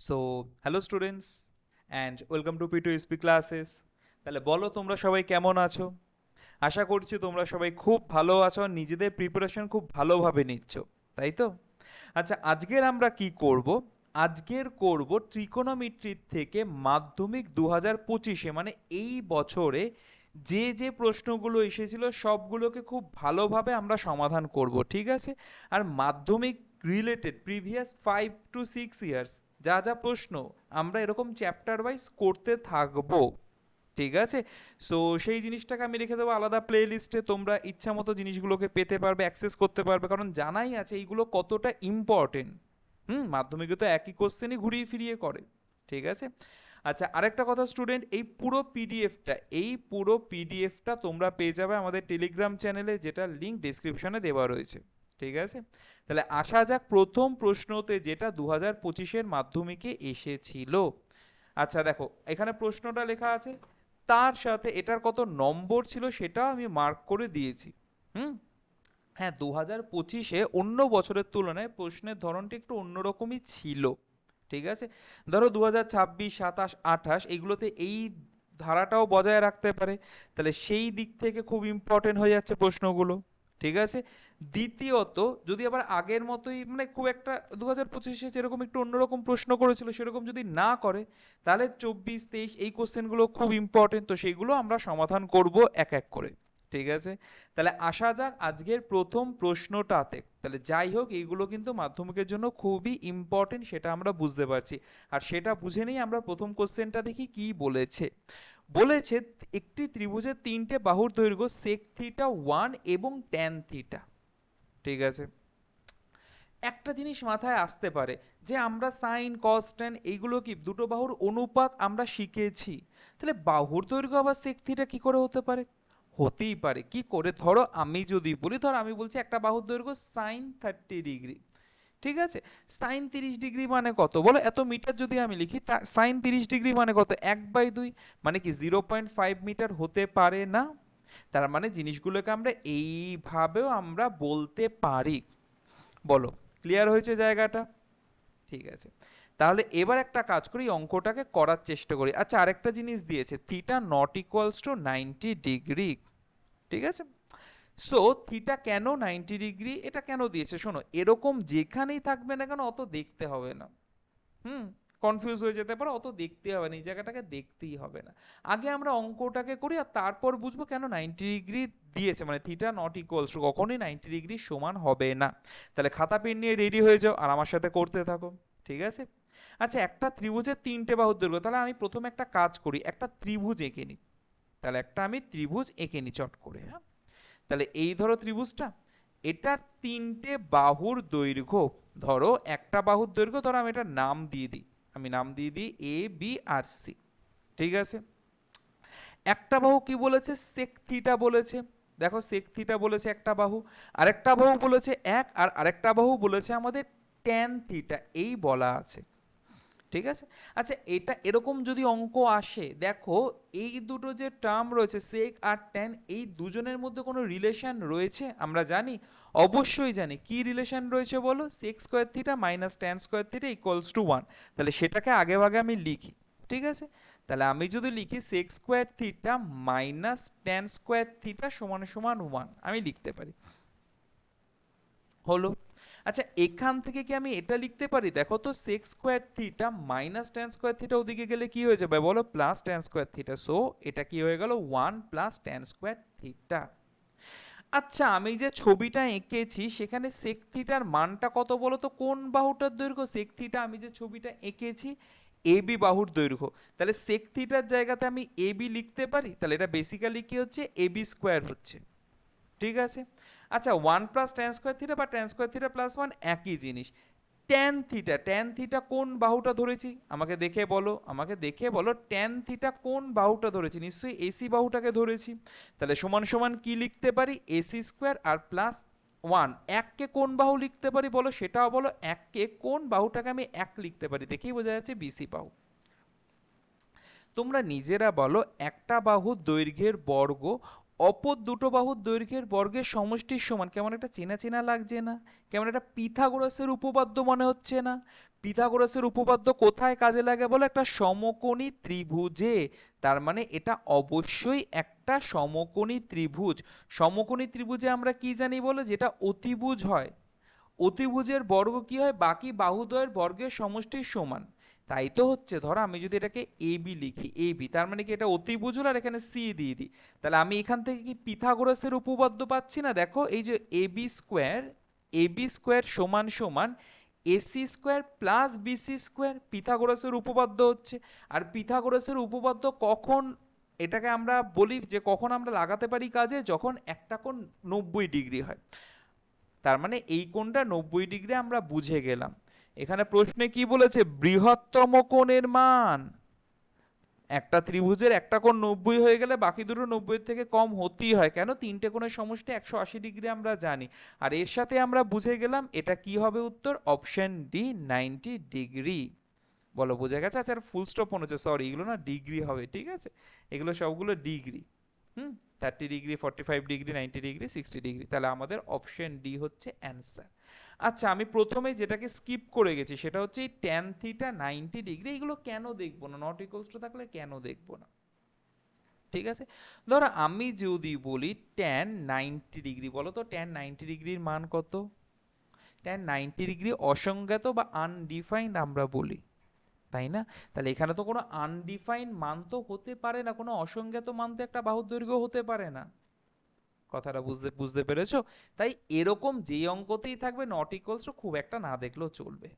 So hello students and welcome to P2SP classes. তাহলে বলো তোমরা সবাই কেমন আছো? আশা করছি তোমরা সবাই খুব ভালো আছো আর নিজেদের প্রিপারেশন খুব ভালোভাবে নিচ্ছ, তাই তো? আচ্ছা, আজকের আমরা কি করব? আজকের করব ট্রিকোনোমেট্রির থেকে মাধ্যমিক 2025-এ, মানে এই বছরে যে যে প্রশ্নগুলো এসেছিল সবগুলোকে খুব ভালোভাবে আমরা সমাধান করব, ঠিক আছে? আর মাধ্যমিক রিলেটেড প্রিভিয়াস 5 to 6 ইয়ার্স যা যা প্রশ্ন আমরা এরকম চ্যাপ্টার ওয়াইজ করতে থাকবো, ঠিক আছে? সো সেই জিনিসটাকে আমি রেখে দেবো আলাদা প্লে লিস্টে, তোমরা ইচ্ছা মতো জিনিসগুলোকে পেতে পারবে, অ্যাক্সেস করতে পারবে, কারণ জানাই আছে এইগুলো কতটা ইম্পর্টেন্ট। মাধ্যমিকে তো একই কোশ্চেনই ঘুরিয়ে ফিরিয়ে করে, ঠিক আছে? আচ্ছা, আরেকটা কথা স্টুডেন্ট, এই পুরো পিডিএফটা তোমরা পেয়ে যাবে আমাদের টেলিগ্রাম চ্যানেলে, যেটা লিঙ্ক ডিসক্রিপশনে দেওয়া রয়েছে, ঠিক আছে? তাহলে আসা যাক প্রথম প্রশ্নতে, যেটা 2025-এর মাধ্যমিকে এসেছিল। আচ্ছা দেখো, এখানে প্রশ্নটা লেখা আছে, তার সাথে এটার কত নম্বর ছিল সেটাও আমি মার্ক করে দিয়েছি। হুম হ্যাঁ, 2025-এ অন্য বছরের তুলনায় প্রশ্নের ধরনটা একটু অন্যরকমই ছিল, ঠিক আছে? ধরো 2026, 27, 28 এইগুলোতে এই ধারাটাও বজায় রাখতে পারে, তাহলে সেই দিক থেকে খুব ইম্পর্টেন্ট হয়ে যাচ্ছে প্রশ্নগুলো, ঠিক আছে? দ্বিতীয়ত, যদি আবার আগের মতোই, মানে খুব একটা 2025-এ যেরকম একটু অন্যরকম প্রশ্ন করেছিল সেরকম যদি না করে, তাহলে 24, 23 এই কোশ্চেনগুলো খুব ইম্পর্টেন্ট, তো সেইগুলো আমরা সমাধান করব এক এক করে, ঠিক আছে? তাহলে আসা যাক আজকের প্রথম প্রশ্নটাতে। তাহলে যাই হোক, এইগুলো কিন্তু মাধ্যমিকের জন্য খুবই ইম্পর্টেন্ট, সেটা আমরা বুঝতে পারছি। আর সেটা বুঝে নিই আমরা প্রথম কোশ্চেনটা দেখি কি বলেছে। বলেছে একটি ত্রিভুজের তিনটে বাহুর দৈর্ঘ্য sec থিটা 1 এবং tan থিটা, ঠিক আছে? একটা জিনিস মাথায় আসতে পারে যে আমরা সাইন কস ট্যান এইগুলো কি দুটো বাহুর অনুপাত আমরা শিখেছি, তাহলে বাহুর দৈর্ঘ্য আবার sec থিটা কি করে হতে পারে? হতেই পারে, কি করে? ধরো আমি যদি বলি, ধরো আমি বলছি একটা বাহুর দৈর্ঘ্য সাইন 30 ডিগ্রি, ঠিক আছে? সাইন 30 ডিগ্রি মানে কত বলো? এত মিটার যদি আমি লিখি, তার সাইন 30 ডিগ্রি মানে কত? 1/2, মানে কি 0.5 মিটার হতে পারে না? তার মানে জিনিসগুলোকে আমরা এইভাবেও আমরা বলতে পারি। বলো, ক্লিয়ার হয়েছে জায়গাটা? ঠিক আছে, তাহলে এবার একটা কাজ করি, অঙ্কটাকে করার চেষ্টা করি। আচ্ছা, আরেকটা জিনিস দিয়েছে, theta not equals to 90 degree, ঠিক আছে? সো থিটা কেন 90 ডিগ্রি, এটা কেন দিয়েছে শোনো, এরকম যেখানেই থাকবে না কেন অত দেখতে হবে না। হুম কনফিউজ হয়ে যেতে পারো, অত দেখতে হবে না, এই জায়গাটাকে দেখতেই হবে না। আগে আমরা অঙ্কটাকে করি আর তারপর বুঝবো কেন 90 ডিগ্রি দিয়েছে, মানে থিটা নট ইকুয়ালস টু কখনোই 90 ডিগ্রি সমান হবে না। তাহলে খাতা পেন নিয়ে রেডি হয়ে যাও আর আমার সাথে করতে থাকো, ঠিক আছে? আচ্ছা, একটা ত্রিভুজের তিনটে বাহুর দৈর্ঘ্য, তাহলে আমি প্রথমে একটা কাজ করি, একটা ত্রিভুজ এঁকে নিই। তাহলে একটা আমি ত্রিভুজ এঁকে নিই চট করে, হ্যাঁ? তাহলে এই ধরো ত্রিভুজটা, এটার তিনটে বাহুর দৈর্ঘ্য, ধরো একটা বাহুর দৈর্ঘ্য, ধরো আমি এটার নাম দিয়ে দিই, আমি নাম দিয়ে দিই A B আর C, ঠিক আছে? একটা বাহু কি বলেছে? sec থিটা বলেছে। দেখো, sec থিটা বলেছে একটা বাহু, আরেকটা বাহু বলেছে আর আরেকটা বাহু বলেছে আমাদের tan থিটা, এই বলা আছে, ঠিক আছে? আচ্ছা, এটা এরকম যদি অঙ্ক আসে, দেখো এই দুটো যে টার্ম রয়েছে সেক আর ট্যান, এই দুজনের মধ্যে কোনো রিলেশন রয়েছে আমরা জানি? অবশ্যই জানি। কি রিলেশন রয়েছে বলো? Sec square theta minus tan square theta equals to 1। তাহলে সেটাকে আগে ভাগে আমি লিখি, ঠিক আছে? তাহলে আমি যদি লিখি sec square theta minus tan square theta সমান সমান 1, আমি লিখতে পারি, হলো? আচ্ছা, এখান থেকে কি আমি এটা লিখতে পারি? দেখো তো, sec square theta minus tan square theta ওদিকে গেলে কি হয়ে যাবে বলো? Plus tan square theta, so এটা কি হয়ে গেল? 1 প্লাস ট্যান স্কোয়ার থিটা। আচ্ছা, আমি যে ছবিটা এঁকেছি সেখানে সেক থিটার মানটা কত বলো তো? কোন বাহুটার দৈর্ঘ্য? সেক থিটা আমি যে ছবিটা এঁকেছি এবি বাহুর দৈর্ঘ্য, তাহলে সেক থিটার জায়গাতে আমি এবি লিখতে পারি, তাহলে এটা বেসিক্যালি কি হচ্ছে? এবি স্কোয়ার হচ্ছে, ঠিক আছে? আচ্ছা, 1 প্লাস ট্যান স্কোয়ার থিটা বা ট্যান স্কোয়ার থিটা প্লাস 1 একই জিনিস। ট্যান থিটা কোন বাহুটা ধরেছি? আমাকে দেখে বলো, আমাকে দেখে বলো, ট্যান থিটা কোন বাহুটা ধরেছি? নিশ্চয়ই এসি বাহুটাকে ধরেছি। তাহলে সমান সমান কি লিখতে পারি? এসি স্কোয়ার আর প্লাস 1। এককে কোন বাহু লিখতে পারি বলো, সেটাও বলো। এককে কোন বাহুটাকে আমি এক লিখতে পারি? দেখেই বোঝা যাচ্ছে বিসি বাহু। তোমরা নিজেরা বলো, একটা বাহুর দৈর্ঘ্যের বর্গ অপর দুটো বাহুর দৈর্ঘ্যের বর্গের সমষ্টির সমান। কেমন একটা চেনা চেনা লাগছে না? কেমন একটা পিথাগোরাসের উপপাদ্য মনে হচ্ছে না? পিথাগোরাসের উপপাদ্য কোথায় কাজে লাগে বলো? একটা সমকোণী ত্রিভুজে। তার মানে এটা অবশ্যই একটা সমকোণী ত্রিভুজ। সমকোণী ত্রিভুজে আমরা কি জানি বলো? যেটা অতিভুজ হয়, অতিভুজের বর্গ কি হয়? বাকি বাহুদ্বয়ের বর্গের সমষ্টির সমান। তাই তো হচ্ছে, ধরো আমি যদি এটাকে এ বি লিখি, এ বি তার মানে কি এটা অতিভুজ হলো, আর এখানে সি দিয়ে দিই, তাহলে আমি এখান থেকে কি পিথাগোরাসের উপপাদ্য পাচ্ছি না? দেখো এই যে এ বি স্কোয়ার সমান সমান AC square plus BC square, পিথাগোরাসের উপপাদ্য হচ্ছে। আর পিথাগোরাসের উপপাদ্য কখন এটাকে আমরা বলি যে কখন আমরা লাগাতে পারি কাজে? যখন একটা কোণ 90 ডিগ্রি হয়। তার মানে এই কোণটা 90 ডিগ্রি আমরা বুঝে গেলাম। এখানে প্রশ্নে কি বলেছে? বৃহত্তম কোণের মান। একটা ত্রিভুজের একটা কোণ 90 হয়ে গেলে বাকি দুটো 90 থেকে কম হতেই হয়। কেন? তিনটে কোণের সমষ্টি 180 ডিগ্রি আমরা জানি। আর এর সাথে আমরা বুঝে গেলাম এটা কি হবে উত্তর? Option D, 90 degree. বলো বোঝা গেছে? আচ্ছা ফুল স্টপ মনে হচ্ছে, সরি এগুলো না ডিগ্রি হবে, ঠিক আছে? এগুলো সবগুলো degree. 30 degree, 45 degree, 90 degree, 60 degree. তাহলে আমাদের অপশন ডি হচ্ছে অ্যান্সার। আচ্ছা আমি প্রথমে যেটাকে স্কিপ করে গেছি সেটা হচ্ছে এই ট্যান থিটা 90 ডিগ্রি। এগুলো কেন দেখবো না? নট ইকুয়ালস টু থাকলে কেন দেখবো না? ঠিক আছে, ধরো আমি যদি বলি ট্যান 90 ডিগ্রি, বলো তো ট্যান 90 ডিগ্রির মান কত? ট্যান 90 ডিগ্রি অসংজ্ঞাত বা আনডিফাইন্ড আমরা বলি, তাই না? তাহলে এখানে তো কোনো আনডিফাইন্ড মান তো হতে পারে না, কোনো অসংজ্ঞাত মান তো একটা বাহুর দৈর্ঘ্য হতে পারে না। কথাটা বুঝতে বুঝতে পেরেছো? তাই এরকম যেই অঙ্কতেই থাকবে নট ইকুয়ালস টু খুব একটা না দেখলেও চলবে।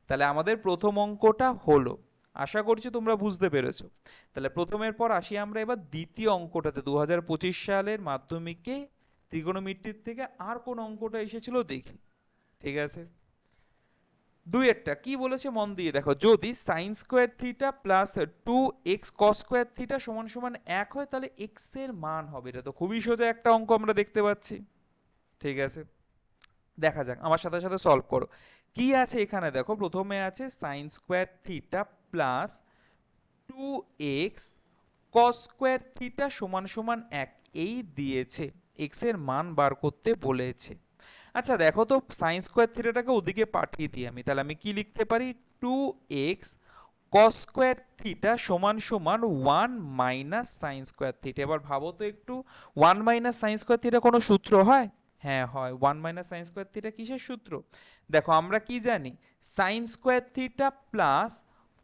তাহলে আমাদের প্রথম অঙ্কটা হলো, আশা করছি তোমরা বুঝতে পেরেছো। তাহলে প্রথমের পর আসি আমরা এবার দ্বিতীয় অঙ্কটাতে। 2025 সালের মাধ্যমিকে ত্রিগোণমিতির থেকে আর কোন অঙ্কটা এসেছিল দেখি, ঠিক আছে? দুইয়েরটা কি বলেছে মন দিয়ে দেখো। যদি sign square theta plus 2x কস স্কোয়ার থিটা সমান সমান 1 হয় তাহলে x এর মান হবে। এটা তো খুবই সোজা একটা অঙ্ক আমরা দেখতে পাচ্ছি, ঠিক আছে? দেখা যাক, আমার সাথে সাথে সলভ করো। কি আছে এখানে দেখো, প্রথমে আছে sign square theta plus 2x কস স্কোয়ার থিটা সমান সমান 1, এই দিয়েছে, x এর মান বার করতে বলেছে। আচ্ছা দেখো তো সাইন স্কোয়ার থিটাটাকে ওদিকে পাঠিয়ে দিই আমি, তাহলে আমি কি লিখতে পারি? 2x cos স্কোয়ার থিটা সমান সমান 1 মাইনাস সাইন স্কোয়ার থিটা। এবার ভাবো তো একটু, 1 মাইনাস সাইন স্কোয়ার থিটা কোনো সূত্র হয়? হ্যাঁ হয়। 1 মাইনাস সাইন স্কোয়ার থিটা কিসের সূত্র? দেখো আমরা কি জানি, sign square theta plus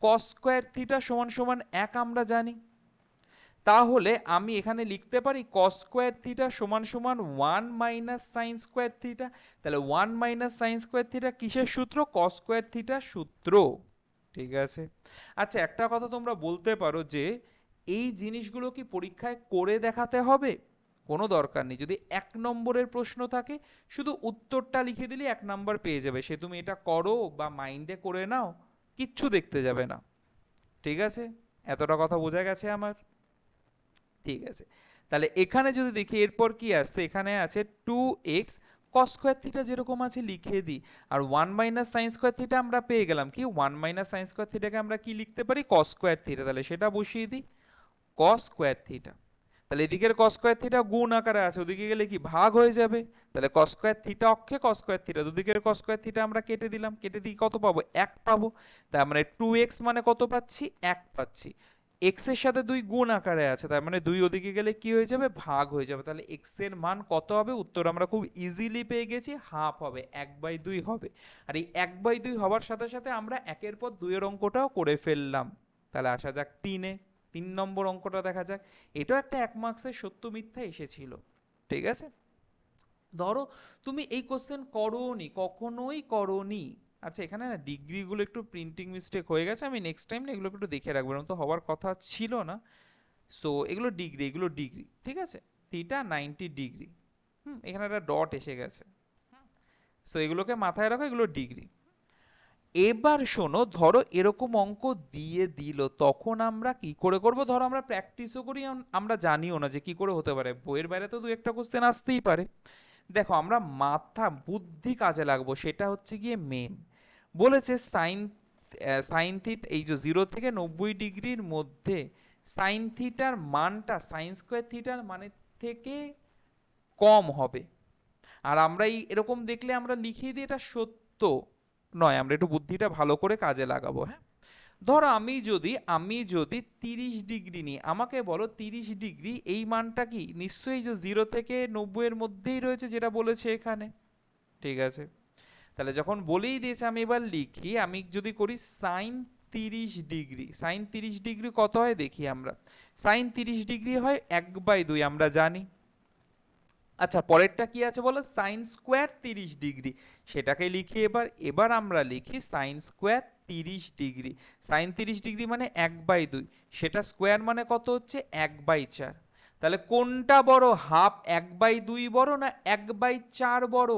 cos square theta সমান সমান 1 আমরা জানি। তাহলে আমি এখানে লিখতে পারি cos স্কোয়ার থিটা সমান সমান 1 মাইনাস সাইন স্কোয়ার থিটা। তাহলে 1 মাইনাস সাইন স্কোয়ার থিটা কিসের সূত্র? cos স্কোয়ার থিটার সূত্র, ঠিক আছে? আচ্ছা একটা কথা তোমরা বলতে পারো যে এই জিনিসগুলো কি পরীক্ষায় করে দেখাতে হবে? কোনো দরকার নেই। যদি 1 নম্বরের প্রশ্ন থাকে শুধু উত্তরটা লিখে দিলে 1 নম্বর পেয়ে যাবে। সে তুমি এটা করো বা মাইন্ডে করে নাও, কিচ্ছু দেখতে যাবে না, ঠিক আছে? এতটা কথা বোঝা গেছে আমার? ঠিক আছে, তাহলে এখানে যদি দেখি এরপর কি আসছে, এখানে আছে 2x cos স্কয়ার থিটা যেরকম আছে লিখে দিই, আর 1 মাইনাস সাইন স্কয়ার থিটা আমরা পেয়ে গেলাম। কি 1 মাইনাস সাইন স্কয়ার থিটাকে আমরা কি লিখতে পারি? cos স্কয়ার থিটা, তাহলে সেটা বসিয়ে দিই cos স্কয়ার থিটা। তাহলে এদিকের cos স্কয়ার থিটা গুণ আকারে আছে, ওদিকে গেলে কি ভাগ হয়ে যাবে। তাহলে cos স্কয়ার থিটা অক্ষে cos স্কয়ার থিটা, দুদিকের cos স্কয়ার থিটা আমরা কেটে দিলাম, কেটে দিয়ে কত পাবো? 1 পাবো। তার মানে 2x মানে কত পাচ্ছি? 1 পাচ্ছি। x এর সাথে 2 গুণ আকারে আছে, তার মানে 2 ওদিকে গেলে কি হয়ে যাবে? ভাগ হয়ে যাবে। তাহলে x এর মান কত হবে? উত্তর আমরা খুব ইজিলি পেয়ে গেছি, হাফ হবে, 1/2 হবে। আর এই 1/2 হওয়ার সাথে সাথে আমরা একের পর 2 এর অঙ্কটাও করে ফেললাম। তাহলে আসা যাক 3-এ। 3 নম্বর অঙ্কটা দেখা যাক। এটাও একটা 1 মার্কসের সত্য মিথ্যা এসেছিল, ঠিক আছে? ধরো তুমি এই কোশ্চেন করোনি, কখনোই করোনি। আচ্ছা এখানে না ডিগ্রিগুলো একটু প্রিন্টিং মিস্টেক হয়ে গেছে, আমি নেক্সট টাইম না এগুলো একটু দেখে রাখবো, এরকম তো হওয়ার কথা ছিল না। সো এগুলো ডিগ্রি, এগুলো ডিগ্রি, ঠিক আছে? Theta 90 degree. এখানে একটা ডট এসে গেছে। সো এগুলোকে মাথায় রাখো, এগুলো ডিগ্রি। এবার শোনো, ধরো এরকম অঙ্ক দিয়ে দিল, তখন আমরা কি করে করব? ধরো আমরা প্র্যাকটিসও করি, আমরা জানিও না যে কি করে হতে পারে, বইয়ের বাইরে তো 2-1টা কোশ্চেন আসতেই পারে। দেখো আমরা মাথা বুদ্ধি কাজে লাগবো, সেটা হচ্ছে গিয়ে মেন। বলেছে সাইন সাইন থিটা, এই যে 0 থেকে 90 ডিগ্রির মধ্যে সাইন থিটার মানটা সাইন স্কোয়ার থিটার মানে থেকে কম হবে। আর আমরা এরকম দেখলে আমরা লিখিয়ে দিই এটা সত্য নয়, আমরা একটু বুদ্ধিটা ভালো করে কাজে লাগাবো। হ্যাঁ, ধরো আমি যদি 30 ডিগ্রি নিই, আমাকে বলো 30 ডিগ্রি এই মানটা কি, নিশ্চয়ই যে 0 থেকে 90 এর মধ্যেই রয়েছে যেটা বলেছে এখানে। ঠিক আছে, তাহলে যখন বলেই দিয়েছে আমি এবার লিখি, আমি যদি করি সাইন 30 ডিগ্রি, সাইন 30 ডিগ্রি কত হয় দেখি আমরা। সাইন 30 ডিগ্রি হয় 1/2, আমরা জানি। আচ্ছা, পরেরটা কি আছে বলো, সাইন স্কোয়ার 30 ডিগ্রি, সেটাকে লিখি এবার। এবার আমরা লিখি sine square 30 degree. Sine 30 degree মানে 1/2, সেটা স্কোয়ার মানে কত হচ্ছে 1/4। তাহলে কোনটা বড়, হাফ 1/2 বড় না 1/4 বড়?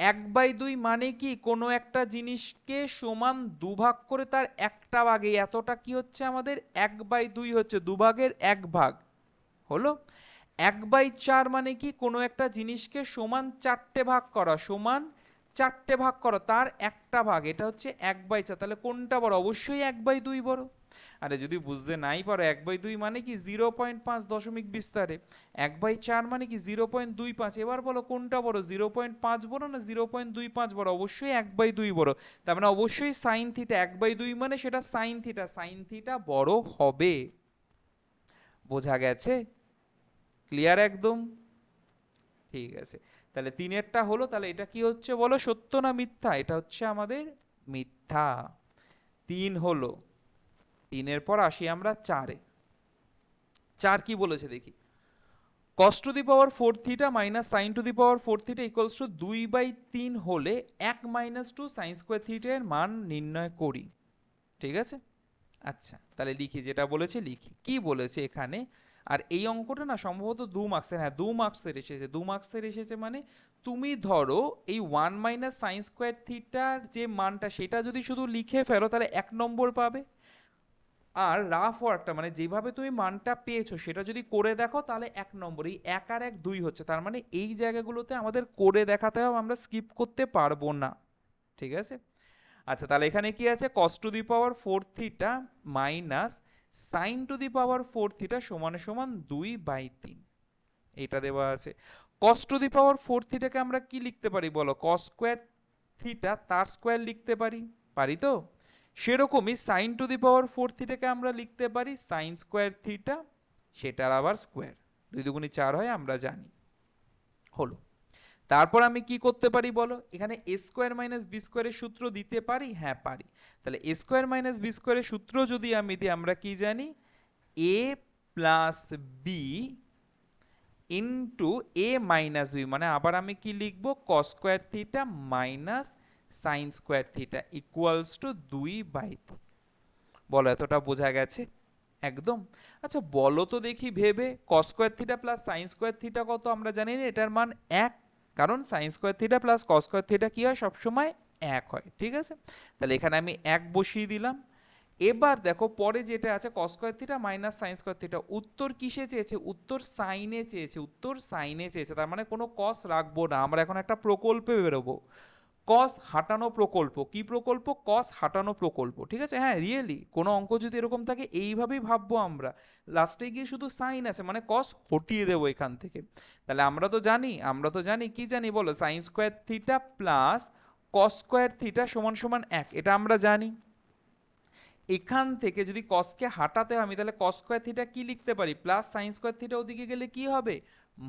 1/2 মানে কি, কোনো একটা জিনিসকে সমান দুভাগ করে তার একটা ভাগে, এতটা কি হচ্ছে আমাদের 1/2 হচ্ছে, দুভাগের 1 ভাগ হলো। 1/4 মানে কি, কোনো একটা জিনিসকে সমান 4টে ভাগ করা, সমান 4টে ভাগ করা তার একটা ভাগ, এটা হচ্ছে 1/4। তাহলে কোনটা বড়, অবশ্যই 1/2 বড়। আরে যদি বুঝতে নাই পারো, 1/2 মানে কি 0.5 দশমিক বিস্তারে, 1/4 মানে কি 0.25। এবার বলো কোনটা বড়, 0.5 বড় না 0.25 বড়? অবশ্যই 1/2 বড়। তার মানে অবশ্যই সাইন থিটা 1/2 মানে সেটা সাইন থিটা, সাইন থিটা বড় হবে। বোঝা গেছে? ক্লিয়ার একদম? ঠিক আছে, তাহলে তিনেরটা হলো। তাহলে এটা কি হচ্ছে বলো, সত্য না মিথ্যা? এটা হচ্ছে আমাদের মিথ্যা। 3 হলো। 3-এর পর আসি আমরা 4-এ। 4 কি বলেছে দেখি, cos to the power 4 theta minus sign to the power 4 theta equals to 2/3 হলে 1 মাইনাস 2 সাইন স্কোয়ার থিটা এর মান নির্ণয় করি। ঠিক আছে, আচ্ছা তাহলে লিখি, যেটা বলেছে লিখি। কি বলেছে এখানে, আর এই অঙ্কটা না সম্ভবত 2 মার্কসের, হ্যাঁ 2 মার্কসের এসেছে। 2 মার্কসের এসেছে মানে তুমি ধরো এই 1 মাইনাস সাইন স্কোয়ার থিটার যে মানটা, সেটা যদি শুধু লিখে ফেলো তাহলে 1 নম্বর পাবে। আর রাফ ওয়ার্কটা মানে যেভাবে তুমি মানটা পেয়েছো সেটা যদি করে দেখো তাহলে 1 নম্বর। এই 1 আর 1 2 হচ্ছে, তার মানে এই জায়গাগুলোতে আমাদের করে দেখাতে হবে, আমরা স্কিপ করতে পারবো না। ঠিক আছে, আচ্ছা তাহলে এখানে কি আছে, cos to the power 4 theta minus sign to the power 4 theta সমান সমান 2/3, এটা দেওয়া আছে। cos টু দি পাওয়ার 4 থিটাকে আমরা কি লিখতে পারি বলো, cos স্কোয়ার থিটা তার স্কোয়ার লিখতে পারি, পারি তো? সেরকমই সাইন টু দি পাওয়ার 4 থিটাকে আমরা লিখতে পারি সাইন স্কোয়ার থিটা, সেটার আবার স্কোয়ার। 2 দুগুণে 4 হয় আমরা জানি। হলো, তারপর আমি কি করতে পারি বলো, এখানে a স্কোয়ার মাইনাস বি স্কোয়ারের সূত্র দিতে পারি, হ্যাঁ পারি। তাহলে a স্কোয়ার মাইনাস বি স্কোয়ারের সূত্র যদি আমি দিই, আমরা কি জানি, a plus B into A minus B, মানে আবার আমি কি লিখবো, cos square theta minus sine square theta equals to 2/3। বলো এতটা বোঝা গেছে একদম? আচ্ছা বলো তো দেখি ভেবে, কস square theta plus sign square theta কত, আমরা জানি না এটার মান 1, কারণ sign square theta plus cos square theta কি হয়, সবসময় 1 হয়। ঠিক আছে, তাহলে এখানে আমি 1 বসিয়ে দিলাম। এবার দেখো পরে যেটা আছে cos square theta minus sin square theta, উত্তর কিসে চেয়েছে, উত্তর সাইনে চেয়েছে, উত্তর সাইনে চেয়েছে। তার মানে কোনো cos রাখবো না, আমরা এখন একটা প্রকল্পে বেরোবো। cos হাটানো প্রকল্প, কি প্রকল্প, cos হাটানো প্রকল্প। ঠিক আছে, হ্যাঁ রিয়েলি কোনো অঙ্ক যদি এরকম থাকে এইভাবেই ভাববো আমরা, লাস্টে গিয়ে শুধু সাইন আছে মানে cos হটিয়ে দেবো এখান থেকে। তাহলে আমরা তো জানি কি জানি বলো, sin square theta plus cos square theta সমান সমান 1, এটা আমরা জানি। এখান থেকে যদি কসকে হাঁটাতে হয় আমি, তাহলে কস স্কোয়ার থিটা কি লিখতে পারি, প্লাস সাইন স্কোয়ার থিটা ওদিকে গেলে কি হবে,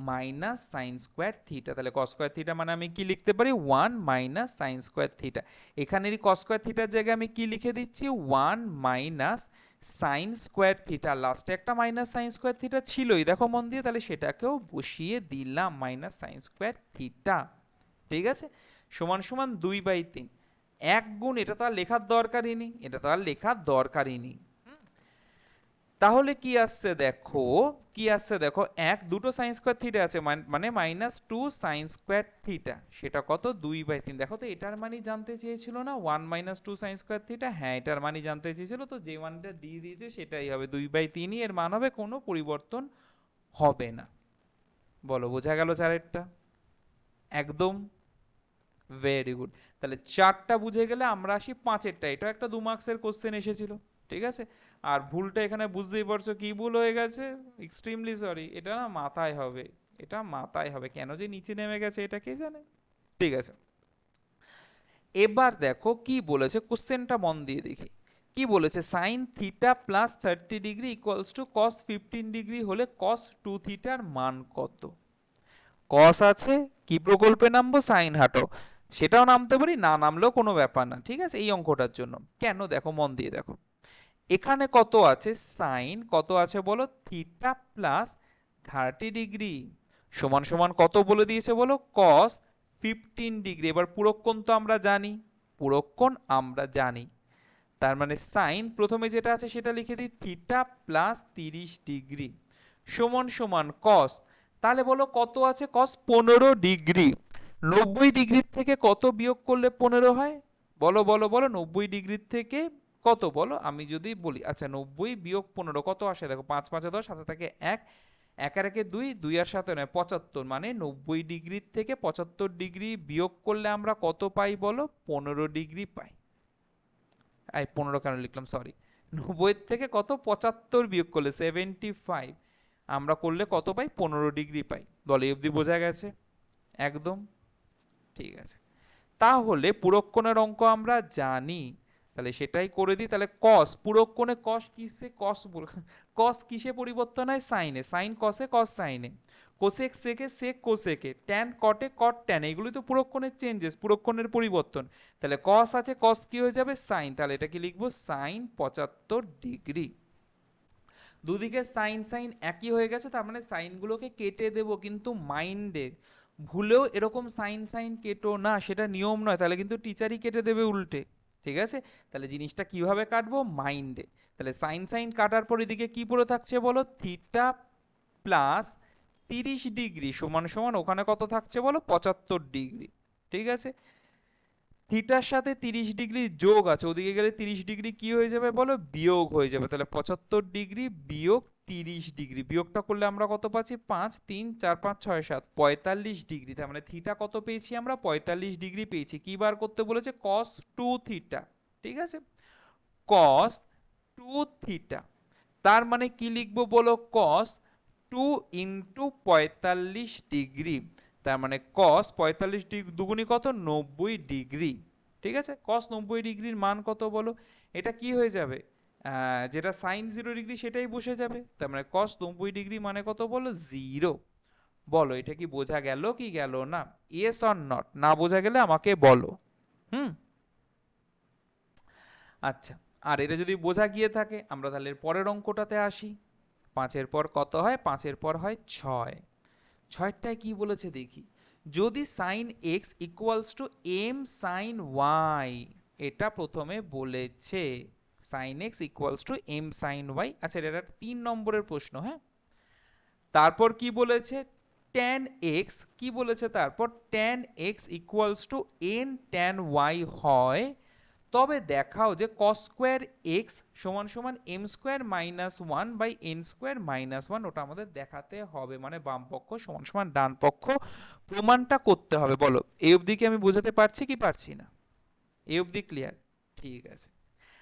মাইনাস সাইন স্কোয়ার থিটা। তাহলে কস স্কোয়ার থিটা মানে আমি কি লিখতে পারি, 1 মাইনাস সাইন স্কোয়ার থিটা। এখানেরই কস স্কোয়ার থিটার জায়গায় আমি কি লিখে দিচ্ছি, 1 মাইনাস সাইন স্কোয়ার থিটা, লাস্টে একটা মাইনাস সাইন স্কোয়ার থিটা ছিলই দেখো মন দিয়ে, তাহলে সেটাকেও বসিয়ে দিলাম মাইনাস সাইন স্কোয়ার থিটা। ঠিক আছে, সমান সমান 2/3। 1 গুণ, এটা তো আর লেখার দরকারই নেই, এটা তো আর লেখার দরকারই নেই। তাহলে কি আসছে দেখো, কি আসছে দেখো, 1 দুটো সাইন স্কোয়ার থিটা আছে মানে মাইনাস 2 সাইন স্কোয়ার থিটা, সেটা কত 2/3। দেখো তো এটার মানই জানতে চেয়েছিল না, 1 মাইনাস 2 সাইন স্কোয়ার থিটা, হ্যাঁ এটার মানই জানতে চেয়েছিল, তো যে মানটা দিয়ে দিয়েছে সেটাই হবে, 2/3ই এর মান হবে, কোনো পরিবর্তন হবে না। বলো বোঝা গেল চারেরটা একদম? Very good. তাহলে 4টা বুঝে গেলে আমরা আসি 5এরটা, এটা একটা 2 মার্কসের কোশ্চেন এসেছিল। ঠিক আছে? আর ভুলটা এখানে বুঝতেই পারছো কি ভুল হয়ে গেছে, এক্সট্রিমলি সরি, এটা না মাথায় হবে, এটা মাথায় হবে, কেন যে নিচে নেমে গেছে এটা কে জানে। ঠিক আছে, এবার দেখো কি বলেছে, কোশ্চেনটা মন দিয়ে দেখি। কি বলেছে, sine theta plus 30 degree equals to cos 15 degree হলে কস 2 থিটার মান কত? কস আছে, কি প্রকল্পে নামবো, সাইন হাটো, সেটাও নামতে পারি, না নামলেও কোনো ব্যাপার না, ঠিক আছে, এই অঙ্কটার জন্য। কেন, দেখো মন দিয়ে দেখো, এখানে কত আছে, সাইন কত আছে বলো, থিটা প্লাস 30 ডিগ্রি সমান সমান কত বলে দিয়েছে বলো, কস 15 ডিগ্রি। এবার পুরোক্ষণ তো আমরা জানি, পুরোক্ষণ আমরা জানি, তার মানে সাইন প্রথমে যেটা আছে সেটা লিখে দিই, থিটা প্লাস 30 ডিগ্রি সমান সমান কস, তাহলে বলো কত আছে, কস 15 ডিগ্রি। 90 ডিগ্রির থেকে কত বিয়োগ করলে 15 হয়, বলো বলো বলো, 90 ডিগ্রির থেকে কত বলো, আমি যদি বলি, আচ্ছা 90 বিয়োগ 15 কত আসে, দেখো 5 5 10, সাথে থাকে 1, 1 আর 1 2, 2 আর 7 9, 75, মানে 90 ডিগ্রির থেকে 75 ডিগ্রি বিয়োগ করলে আমরা কত পাই বলো, 15 ডিগ্রি পাই। 15 কেন লিখলাম, সরি, 90 থেকে কত 75 বিয়োগ করলে 75 আমরা করলে কত পাই, 15 ডিগ্রি পাই। বলো এই অবধি বোঝা গেছে? একদম ঠিক আছে। তাহলে পুরোক্ষণের অঙ্ক আমরা জানি, তাহলে সেটাই করে দিই। তাহলে কস, পুরোক্ষণে কস কিসে, কস কিসে পরিবর্তন হয়, সাইনে, সাইন কসে, কস সাইনে, কোসেক সেকে, সেক কোসেকে, ট্যান কটে, কট ট্যান, এগুলোই তো পুরোক্ষণের চেঞ্জেস, পুরোক্ষণের পরিবর্তন। তাহলে কস আছে, কস কি হয়ে যাবে, সাইন, তাহলে এটা কি লিখবো, সাইন 75 ডিগ্রি। দুদিকে সাইন সাইন একই হয়ে গেছে, তার মানে সাইনগুলোকে কেটে দেব, কিন্তু মাইন্ডে ভুলেও এরকম সাইন সাইন কেটো না, সেটা নিয়ম নয়, তাহলে কিন্তু টিচারই কেটে দেবে উল্টে। ঠিক আছে, তাহলে জিনিসটা কিভাবে কাটবো, মাইন্ডে। তাহলে সাইন সাইন কাটার পর এদিকে কি পড়ে থাকছে বলো, থিটা প্লাস 30 ডিগ্রি সমান সমান ওখানে কত থাকছে বলো, 75 ডিগ্রি। ঠিক আছে, থিটার সাথে 30 ডিগ্রি যোগ আছে, ওদিকে গেলে 30 ডিগ্রি কি হয়ে যাবে বলো, বিয়োগ হয়ে যাবে। তাহলে 75 ডিগ্রি বিয়োগ 30 ডিগ্রি, বিয়োগটা করলে আমরা কত পাচ্ছি, 5 3 4 5 6 7, 45 ডিগ্রি। তার মানে থিটা কত পেয়েছি আমরা, 45 ডিগ্রি পেয়েছি। কি বার করতে বলেছে, কস 2 থিটা। ঠিক আছে, কস 2 থিটা, তার মানে কি লিখবো বলো, কস 2 × 45 ডিগ্রি, তার মানে কস 45 ডিগ্রি দুগুনি কত, 90 ডিগ্রি। ঠিক আছে, কস 90 ডিগ্রির মান কত বলো, এটা কি হয়ে যাবে, যেটা সাইন 0 ডিগ্রি সেটাই বসে যাবে, তার মানে কস 90 ডিগ্রি মানে কত বলো, 0। বলো এটা কি বোঝা গেল কি গেল না, ইয়েস অর নট, না বোঝা গেলে আমাকে বলো। হুম, আচ্ছা, আর এটা যদি বোঝা গিয়ে থাকে, আমরা তাহলে পরের অঙ্কটাতে আসি। 5-এর পর কত হয়, 5-এর পর হয় 6। 6টায় কি বলেছে দেখি, যদি sine X equals to M sine Y, এটা প্রথমে বলেছে, sine X equals to M sine Y. আচ্ছা, এটা 3 নম্বরের প্রশ্ন, হ্যাঁ। তারপর কি বলেছে, ট্যান এক্স, কি বলেছে তারপর, tan X equals to N tan Y হয়, তবে দেখাও যে কস স্কোয়ার এক্স সমান সমান এম স্কোয়ার মাইনাস 1/n² - 1, ওটা আমাদের দেখাতে হবে, মানে বাম পক্ষ সমান সমান ডান পক্ষ প্রমাণটা করতে হবে। বলো এই অবধি কি আমি বোঝাতে পারছি কি পারছি না, এই অবধি ক্লিয়ার? ঠিক আছে,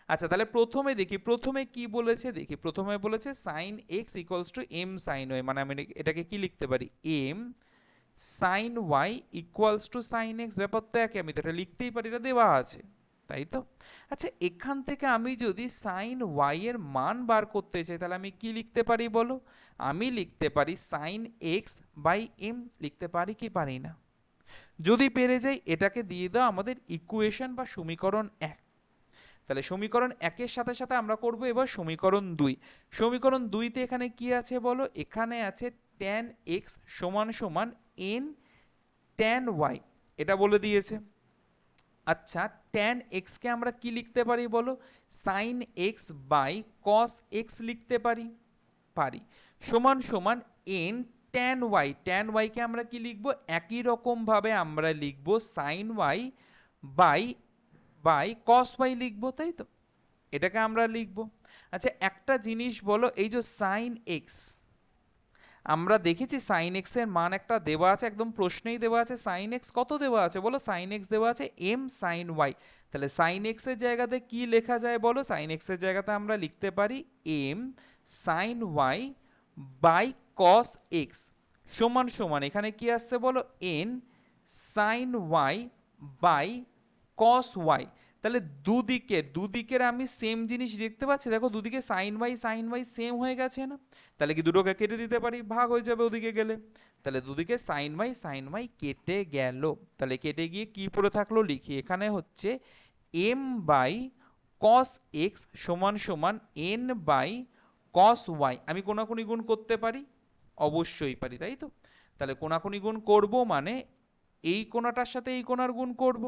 আচ্ছা তাহলে প্রথমে দেখি, প্রথমে কি বলেছে দেখি, প্রথমে বলেছে sine X equals to M sine Y, মানে আমি এটাকে কি লিখতে পারি, M sine Y equals to sine X, ব্যাপার তো একই, আমি তো এটা লিখতেই পারি, এটা দেওয়া আছে, তাই তো। আচ্ছা, এখান থেকে আমি যদি সাইন ওয়াই এর মান বার করতে চাই, তাহলে আমি কি লিখতে পারি বলো, আমি লিখতে পারি সাইন এক্স বাই এম, লিখতে পারি কি পারি না? যদি পেরে যাই, এটাকে দিয়ে দাও আমাদের ইকুয়েশন বা সমীকরণ 1। তাহলে সমীকরণ 1-এর সাথে সাথে আমরা করব এবার সমীকরণ 2। সমীকরণ 2-তে এখানে কি আছে বলো, এখানে আছে tan x সমান সমান n tan y, এটা বলে দিয়েছে। আচ্ছা, tan x কে আমরা কি লিখতে পারি বলো, sin x by cos x লিখতে পারি, পারি, সমান সমান n tan y, tan y কে আমরা কি লিখব, একই রকম ভাবে আমরা লিখব sin y by cos y লিখব, তাই তো, এটাকে আমরা লিখব। আচ্ছা, একটা জিনিস বলো, এই যে sin x, আমরা দেখেছি সাইন এক্স এর মান একটা দেওয়া আছে, একদম প্রশ্নেই দেওয়া আছে সাইন এক্স কত দেওয়া আছে বলো, সাইন এক্স দেওয়া আছে এম সাইন ওয়াই। তাহলে সাইন এক্স এর জায়গাতে কি লেখা যায় বলো, সাইন এক্স এর জায়গাতে আমরা লিখতে পারি M sine Y by cos X সমান সমান এখানে কি আসছে বলো, N sine Y by cos Y. তাহলে দুদিকের আমি সেম জিনিস দেখতে পাচ্ছি, দেখো দুদিকে সাইন ওয়াই সেম হয়ে গেছে না, তাহলে কি দুটোকে কেটে দিতে পারি, ভাগ হয়ে যাবে ওদিকে গেলে। তাহলে দুদিকে সাইন ওয়াই কেটে গেল, তাহলে কেটে গিয়ে কি পড়ে থাকলো লিখি, এখানে হচ্ছে এম বাই কস এক্স সমান সমান এন বাই কস ওয়াই। আমি কোনাকুনি গুণ করতে পারি, অবশ্যই পারি তাই তো। তাহলে কোনাকুনি গুণ করব মানে এই কোণাটার সাথে এই কোণার গুণ করব,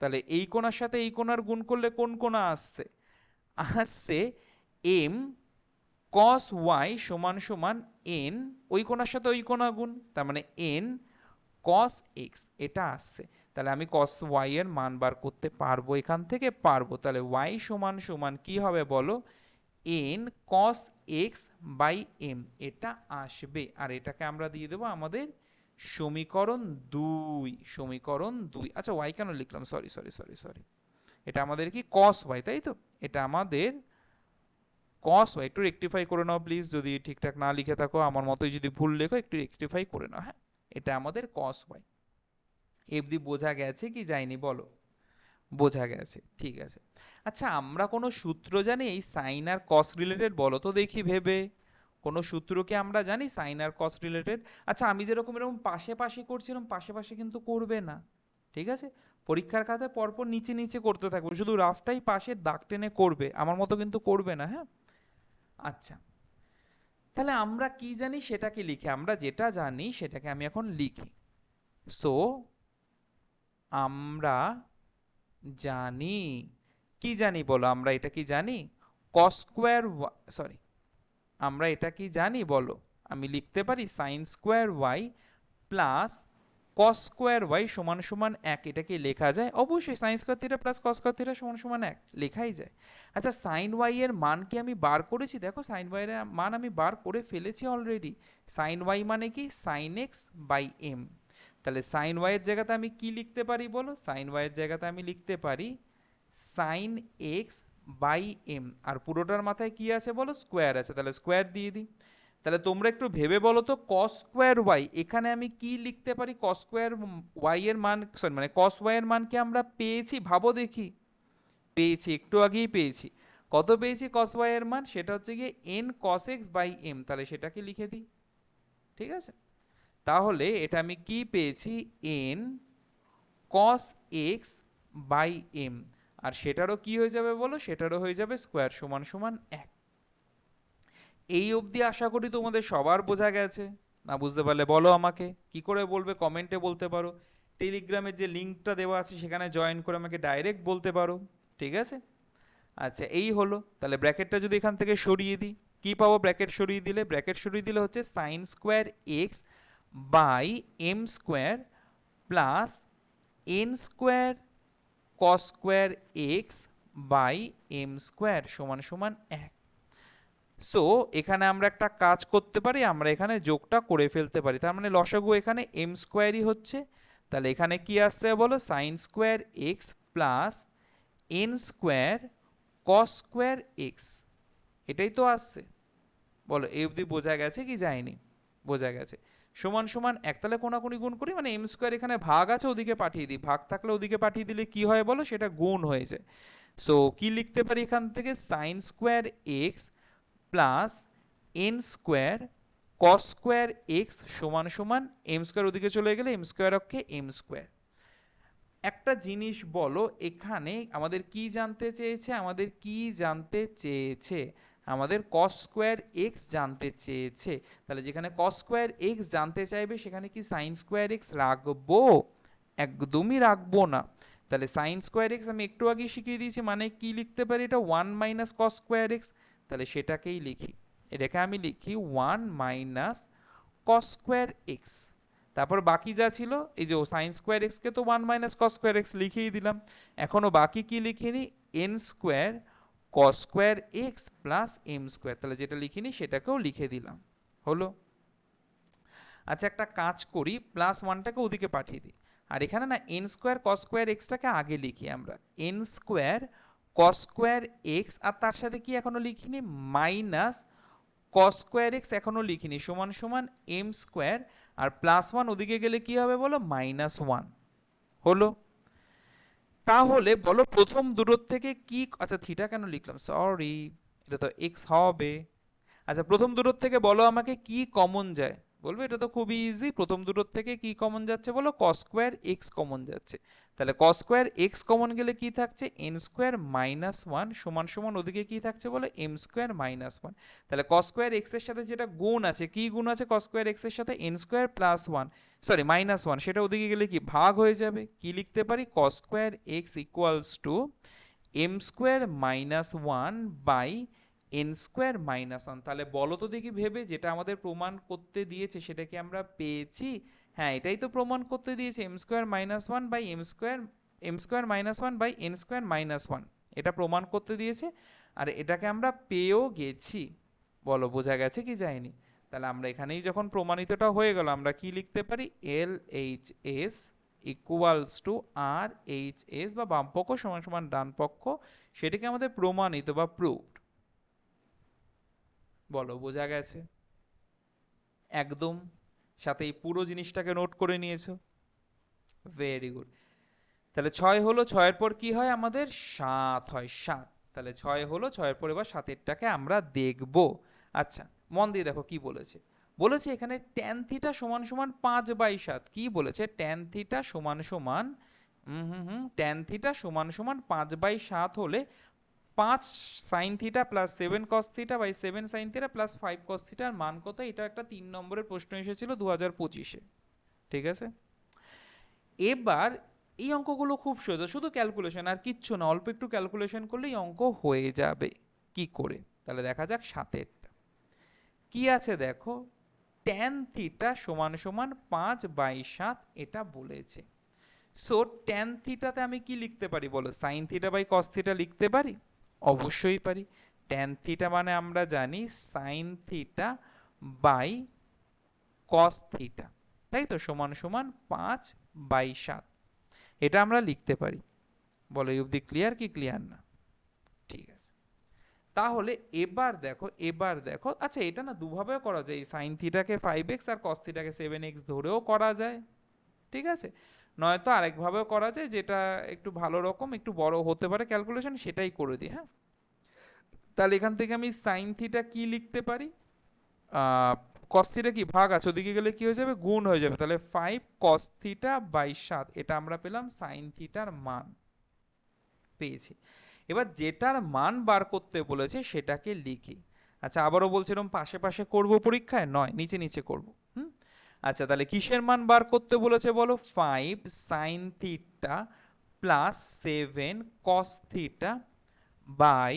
তাহলে এই কোণার সাথে এই কোণার গুণ করলে কোন কোণা আসছে, আসছে এম কস ওয়াই সমান সমান এন ওই কোণার সাথে ওই কোণা গুণ, তার মানে এন কস এক্স এটা আসছে। তাহলে আমি কস ওয়াই এর মান বার করতে পারবো, এখান থেকে পারবো। তাহলে ওয়াই সমান সমান কি হবে বলো, N cos X by M এটা আসবে, আর এটাকে আমরা দিয়ে দেবো আমাদের সমীকরণ 2, সমীকরণ 2। আচ্ছা ওয়াই কেন লিখলাম, সরি, এটা আমাদের কি কস ওয়াই তাই তো, এটা আমাদের কস ওয়াই। একটু রেকটিফাই করে নাও প্লিজ, যদি ঠিকঠাক না লিখে থাকো, আমার মতোই যদি ভুল লেখো একটু রেকটিফাই করে নাও। হ্যাঁ, এটা আমাদের কস ওয়াই। এফডি বোঝা গেছে কি যায়নি বলো, বোঝা গেছে, ঠিক আছে। আচ্ছা আমরা কোনো সূত্র জানি এই সাইন আর কস রিলেটেড, বলো তো দেখি ভেবে, কোনো সূত্রকে আমরা জানি সাইন আর কস রিলেটেড? আচ্ছা আমি যেরকম এরকম পাশে পাশে করছিলাম, পাশে পাশে কিন্তু করবে না, ঠিক আছে? পরীক্ষার খাতায় পরপর নিচে নিচে করতে থাকবে, শুধু রাফটাই পাশের দাগ টেনে করবে, আমার মতো কিন্তু করবে না, হ্যাঁ। আচ্ছা তাহলে আমরা কি জানি সেটাকে লিখে, আমরা যেটা জানি সেটাকে আমি এখন লিখি। সো আমরা জানি, কি জানি বলো, আমরা এটা কি জানি, কস স্কোয়ার, সরি, আমরা এটা কি জানি বলো, আমি লিখতে পারি sine square Y plus cos square Y সমান সমান 1, এটা কি লেখা যায়? অবশ্যই sine square theta plus cos square theta সমান সমান 1 লেখাই যায়। আচ্ছা সাইন ওয়াই এর মান কি আমি বার করেছি, দেখো সাইন ওয়াই এর মান আমি বার করে ফেলেছি অলরেডি। সাইন ওয়াই মানে কি, সাইন এক্স বাই এম। তাহলে সাইন ওয়াই এর জায়গাতে আমি কি লিখতে পারি বলো, সাইন ওয়াই এর জায়গাতে আমি লিখতে পারি সাইন এক্স বাই এম, আর পুরোটার মাথায় কি আছে বলো, স্কোয়ার আছে, তাহলে স্কোয়ার দিয়ে দিই। তাহলে তোমরা একটু ভেবে বলো তো কস স্কোয়ার ওয়াই, এখানে আমি কি লিখতে পারি, কস স্কোয়ার ওয়াই এর মান, সরি মানে কস ওয়াই এর মান কি আমরা পেয়েছি, ভাবো দেখি, পেয়েছি, একটু আগেই পেয়েছি। কত পেয়েছি কস ওয়াই এর মান, সেটা হচ্ছে গিয়ে N cos X by M, তাহলে সেটাকে লিখে দিই, ঠিক আছে? তাহলে এটা আমি কি পেয়েছি, N cos X by M, আর সেটারও কি হয়ে যাবে বলো, সেটারও হয়ে যাবে স্কোয়ার সমান সমান 1। এই অবধি আশা করি তোমাদের সবার বোঝা গেছে। না বুঝতে পারলে বলো আমাকে, কি করে বলবে কমেন্টে বলতে পারো, টেলিগ্রামের যে লিঙ্কটা দেওয়া আছে সেখানে জয়েন করে আমাকে ডাইরেক্ট বলতে পারো, ঠিক আছে? আচ্ছা এই হলো, তাহলে ব্র্যাকেটটা যদি এখান থেকে সরিয়ে দিই কি পাবো, ব্র্যাকেট সরিয়ে দিলে, ব্র্যাকেট সরিয়ে দিলে হচ্ছে sine square X by M square plus N square cos square X by M square সমান সমান 1। সো এখানে আমরা একটা কাজ করতে পারি, আমরা এখানে যোগটা করে ফেলতে পারি, তার মানে লসাগু এখানে এম স্কোয়ারই হচ্ছে। তাহলে এখানে কি আসছে বলো, sign square X plus N square cos square x, এটাই তো আসছে, বলো এই অবধি বোঝা গেছে কি যায়নি, বোঝা গেছে। সমান সমান 1, তাহলে কোনাকুনি গুণ করি, মানে এম স্কোয়ার এখানে ভাগ আছে ওদিকে পাঠিয়ে দিই, ভাগ থাকলে ওদিকে পাঠিয়ে দিলে কি হয় বলো, সেটা গুণ হয়ে যায়। সো কি লিখতে পারি এখান থেকে, sign square X plus N square cos square x সমান সমান এম স্কোয়ার ওদিকে চলে গেলে এম স্কোয়ার অক্ষে এম স্কোয়ার। একটা জিনিস বলো, এখানে আমাদের কি জানতে চেয়েছে, আমাদের কি জানতে চেয়েছে, আমাদের কস স্কোয়ার এক্স জানতে চেয়েছে। তাহলে যেখানে কস স্কোয়ার এক্স জানতে চাইবে সেখানে কি সাইন স্কোয়ার এক্স রাখবো, একদমই রাখবো না। তাহলে সাইন স্কোয়ার এক্স আমি একটু আগে শিখিয়ে দিয়েছি, মানে কি লিখতে পারি, এটা 1 মাইনাস কস স্কোয়ার এক্স, তাহলে সেটাকেই লিখি, এটাকে আমি লিখি 1 মাইনাস কস স্কোয়ার এক্স। তারপর বাকি যা ছিল, এই যে সাইন স্কোয়ার এক্স কে তো 1 মাইনাস কস স্কোয়ার এক্স লিখেই দিলাম, এখনো বাকি কি লিখিনি, N square cos square X plus M square, তাহলে যেটা লিখিনি সেটাকেও লিখে দিলাম, হলো। আচ্ছা একটা কাজ করি, প্লাস ওয়ানটাকে ওদিকে পাঠিয়ে দিই, আর এখানে না এন স্কোয়ার কস স্কোয়ার এক্সটাকে আগে লিখি আমরা, N square cos square X, আর তার সাথে কি এখনো লিখিনি, মাইনাস কস স্কোয়ার এক্স এখনো লিখিনি, সমান সমান এম স্কোয়ার, আর প্লাস ওয়ান ওদিকে গেলে কি হবে বলো, মাইনাস ওয়ান হলো। তাহলে বলো প্রথম দূরত্ব থেকে কি, আচ্ছা থিটা কেন লিখলাম, সরি, এটা তো এক্স হবে। আচ্ছা প্রথম দূরত্ব থেকে বলো আমাকে কি কমন যায়, বলবে এটা তো খুবই ইজি, প্রথম দূরত্ব থেকে কি কমন যাচ্ছে বলো, কস স্কোয়ার এক্স কমন যাচ্ছে, তাহলে কস স্কোয়ার এক্স কমন গেলে কি থাকছে, এন স্কোয়ার মাইনাস ওয়ান সমান সমান ওদিকে কি থাকছে বলো, এম স্কোয়ার মাইনাস ওয়ান। তাহলে কস স্কোয়ার এক্স এর সাথে যেটা গুণ আছে, কি গুণ আছে কস স্কোয়ার এক্স এর সাথে, N square plus one, sorry minus one, সেটা ওদিকে গেলে কি ভাগ হয়ে যাবে, কি লিখতে পারি, cos square X equals to M square minus one by N square minus one. তাহলে বলো তো দেখি ভেবে, যেটা আমাদের প্রমাণ করতে দিয়েছে সেটা কি আমরা পেয়েছি, হ্যাঁ এটাই তো প্রমাণ করতে দিয়েছে, M square minus one by M square minus one by N square minus one, এটা প্রমাণ করতে দিয়েছে, আর এটাকে আমরা পেয়েও গেছি। বলো বোঝা গেছে কি যায়নি? তাহলে আমরা এখানেই যখন প্রমাণিতটা হয়ে গেল, আমরা কি লিখতে পারি, L H S equals to R H S, বা বাম পক্ষ সমান সমান ডান পক্ষ, সেটাকে আমাদের প্রমাণিত বা প্রুভড। বলো বোঝা গেছে? একদম, সাথে এই পুরো জিনিসটাকে নোট করে নিয়েছো, ভেরি গুড। তাহলে ছয় হলো, ছয়ের পর কি হয় আমাদের, সাত হয়, সাত। তাহলে ছয় হলো, ছয়ের পর এবার সাতেরটাকে আমরা দেখব। আচ্ছা মন দিয়ে দেখো কি বলেছে, বলেছে এখানে ট্যান থিটা সমান সমান 5/7, কি বলেছে, ট্যান থিটা সমান সমান ট্যান থিটা সমান সমান 5/7 হলে 5 sine theta plus 7 cos theta by 7 sine theta plus 5 cos থিটার মান কত, এটা একটা 3 নম্বরের প্রশ্ন এসেছিল 2025-এ, ঠিক আছে। এবার এই অঙ্কগুলো খুব সোজা, শুধু ক্যালকুলেশন আর কিচ্ছু না, অল্প একটু ক্যালকুলেশন করলেই অঙ্ক হয়ে যাবে। কি করে, তাহলে দেখা যাক সাতেরটা কি আছে, দেখো ট্যান থিটা সমান সমান 5/7 এটা বলেছে। সো ট্যান থিটাতে আমি কি লিখতে পারি বলো, sine theta by cos theta লিখতে পারি, অবশ্যই পারি। ট্যান থিটা মানে আমরা জানি sine theta by cos theta, তাই তো, সমান সমান 5/7, এটা আমরা লিখতে পারি। বলো এই অবধি ক্লিয়ার কি ক্লিয়ার না? ঠিক আছে, তাহলে এবার দেখো আচ্ছা এটা না দুভাবেও করা যায়, সাইন থিটাকে 5x আর কস থিটাকে 7x ধরেও করা যায়, ঠিক আছে, নয়তো আরেকভাবেও করা যায়, যেটা একটু ভালো রকম একটু বড় হতে পারে ক্যালকুলেশন, সেটাই করে দিই। হ্যাঁ, তাহলে এখান থেকে আমি সাইন থিটা কি লিখতে পারি, কস থিটা কি ভাগ আছে, ওদিকে গেলে কি হয়ে যাবে, গুণ হয়ে যাবে, তাহলে 5 কস থিটা বাই 7, এটা আমরা পেলাম সাইন থিটার মান পেয়েছি। এবার যেটার মান বার করতে বলেছে সেটাকে লিখি। আচ্ছা আবারও বলছিলাম পাশে পাশে করব পরীক্ষায়, নয় নিচে নিচে করব। আচ্ছা তাহলে কিসের মান বার করতে বলেছে বলো, 5 sine theta plus 7 cos theta by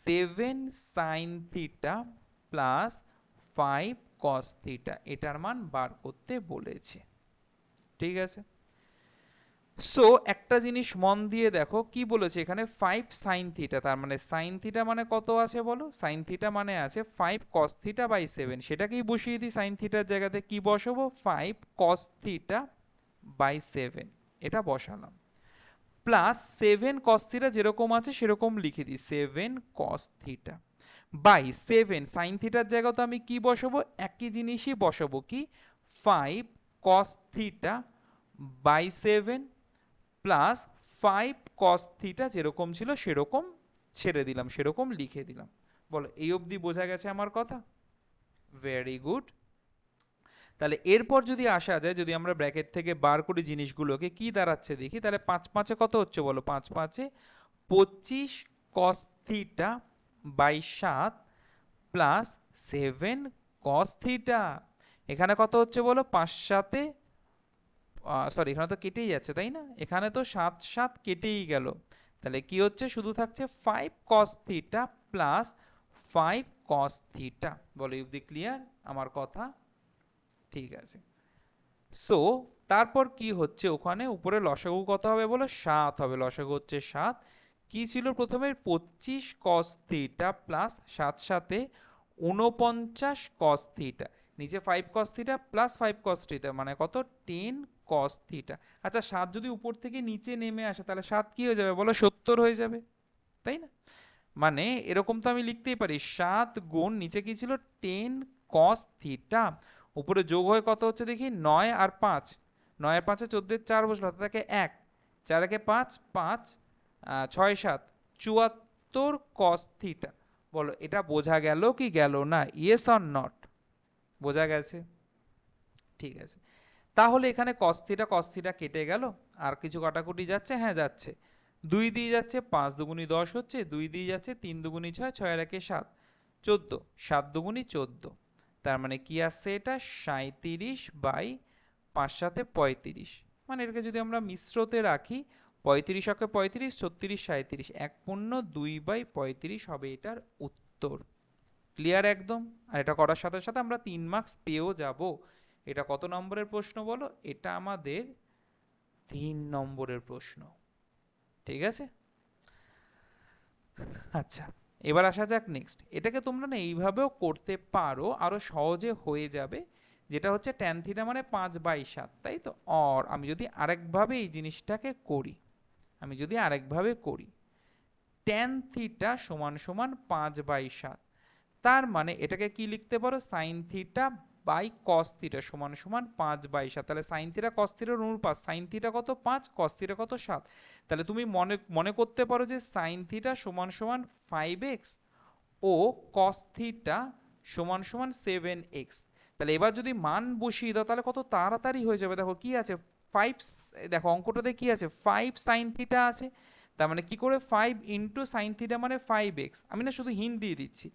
7 sine theta plus 5 cos theta, এটার মান বার করতে বলেছে, ঠিক আছে। সো একটা জিনিস মন দিয়ে দেখো কি বলেছে এখানে, 5 সাইন থিটা, তার মানে সাইন থিটা মানে কত আছে বলো, সাইন থিটা মানে আছে 5 কস থিটা বাই 7, সেটাকেই বসিয়ে দিই সাইন থিটার জায়গাতে, কি বসাবো, 5 কস থিটা বাই 7, এটা বসালাম, প্লাস 7 কস থিটা যেরকম আছে সেরকম লিখে দিই, 7 কস থিটা বাই 7 সাইন থিটার জায়গা তো আমি কি বসাবো, একই জিনিসই বসাবো, কি 5 cos theta by 7 plus 5 cos theta যেরকম ছিল সেরকম ছেড়ে দিলাম, সেরকম লিখে দিলাম। বলো এই অবধি বোঝা গেছে আমার কথা? Very good. তাহলে এরপর যদি আসা যায়, যদি আমরা ব্র্যাকেট থেকে বার করি জিনিসগুলোকে, কি দাঁড়াচ্ছে দেখি, তাহলে 5 5-এ কত হচ্ছে বলো, 5 5-এ 25 cos theta by 7 plus 7 cos theta, এখানে কত হচ্ছে বলো, 5 7-এ, সরি এখানে তো কেটেই যাচ্ছে তাই না, এখানে তো 7 7 কেটেই গেল, তাহলে কি হচ্ছে, শুধু থাকছে 5 cos theta plus 5 cos theta. বলো ইউদি ক্লিয়ার আমার কথা? ঠিক আছে। সো তারপর কি হচ্ছে, ওখানে উপরে লসাগু কত হবে বলো, 7 হবে, লসাগু হচ্ছে 7। কি ছিল প্রথমে, 25 cos theta plus 7 7-এ 49 cos theta, নিচে 5 cos theta plus 5 cos theta মানে কত 10 cos থিটা। আচ্ছা 7 যদি উপর থেকে নিচে নেমে আসে তাহলে 7 কি হয়ে যাবে বলো, 70 হয়ে যাবে, তাই না? মানে এরকম তো আমি লিখতেই পারি 7 গুণ নিচে কি ছিল 10 cos থিটা, উপরে যোগ হয়ে কত হচ্ছে দেখি 9 আর 5, 9 আর 5 14 4 বসলো অর্থাৎ থাকে 1, 4 একে 5, 5 6 7 74 cos থিটা। বলো এটা বোঝা গেল কি গেল না, ইয়েস অর নট? বোঝা গেছে, ঠিক আছে। তাহলে এখানে cos থিটা কেটে গেল, আর কিছু কাটাকুটি যাচ্ছে, হ্যাঁ যাচ্ছে, 2 দিয়ে যাচ্ছে 5 দুগুণি 10 হচ্ছে, 2 দিয়ে যাচ্ছে 3 দুগুণি 6, 6 আর 1 7, 14, 7 দুগুণি 14, তার মানে কি আসছে এটা 37 বাই 5 সাথে 35, মানে এটাকে যদি আমরা মিশ্রতে রাখি 35 অকে 35, 36 37, 1/2/35 হবে এটার উত্তর। ক্লিয়ার একদম? আর এটা করার সাথে সাথে আমরা 3 মার্কস পেয়েও যাব। এটা কত নম্বরের প্রশ্ন বলো? এটা আমাদের 3 নম্বরের প্রশ্ন, ঠিক আছে? আচ্ছা, এবার আসা যাক নেক্সট। এটাকে তোমরা না এইভাবেও করতে পারো, আরো সহজে হয়ে যাবে, যেটা হচ্ছে tan থিটা মানে 5/7, তাই তো? অর আমি যদি আরেকভাবে এই জিনিসটাকে করি, আমি যদি আরেকভাবে করি tan থিটা সমান সমান 5/7, তার মানে এটাকে কি লিখতে পারো sine theta by cos theta সমান সমান 5/7, তাহলে সাইন থিটা কস থিটার অনুপাত, সাইন থিটা কত 5, কস থিটা কত 7, তাহলে তুমি মনে মনে করতে পারো যে সাইন থিটা সমান সমান 5x ও কস থিটা সমান সমান 7x। তাহলে এবার যদি মান বসিয়ে দাও তাহলে কত তাড়াতাড়ি হয়ে যাবে, দেখো কি আছে 5, দেখো অঙ্কটাতে কি আছে 5 সাইন থিটা আছে, তার মানে কি করে 5 ইন্টু সাইন থিটা মানে 5x, আমি না শুধু হিন্ট দিয়ে দিচ্ছি,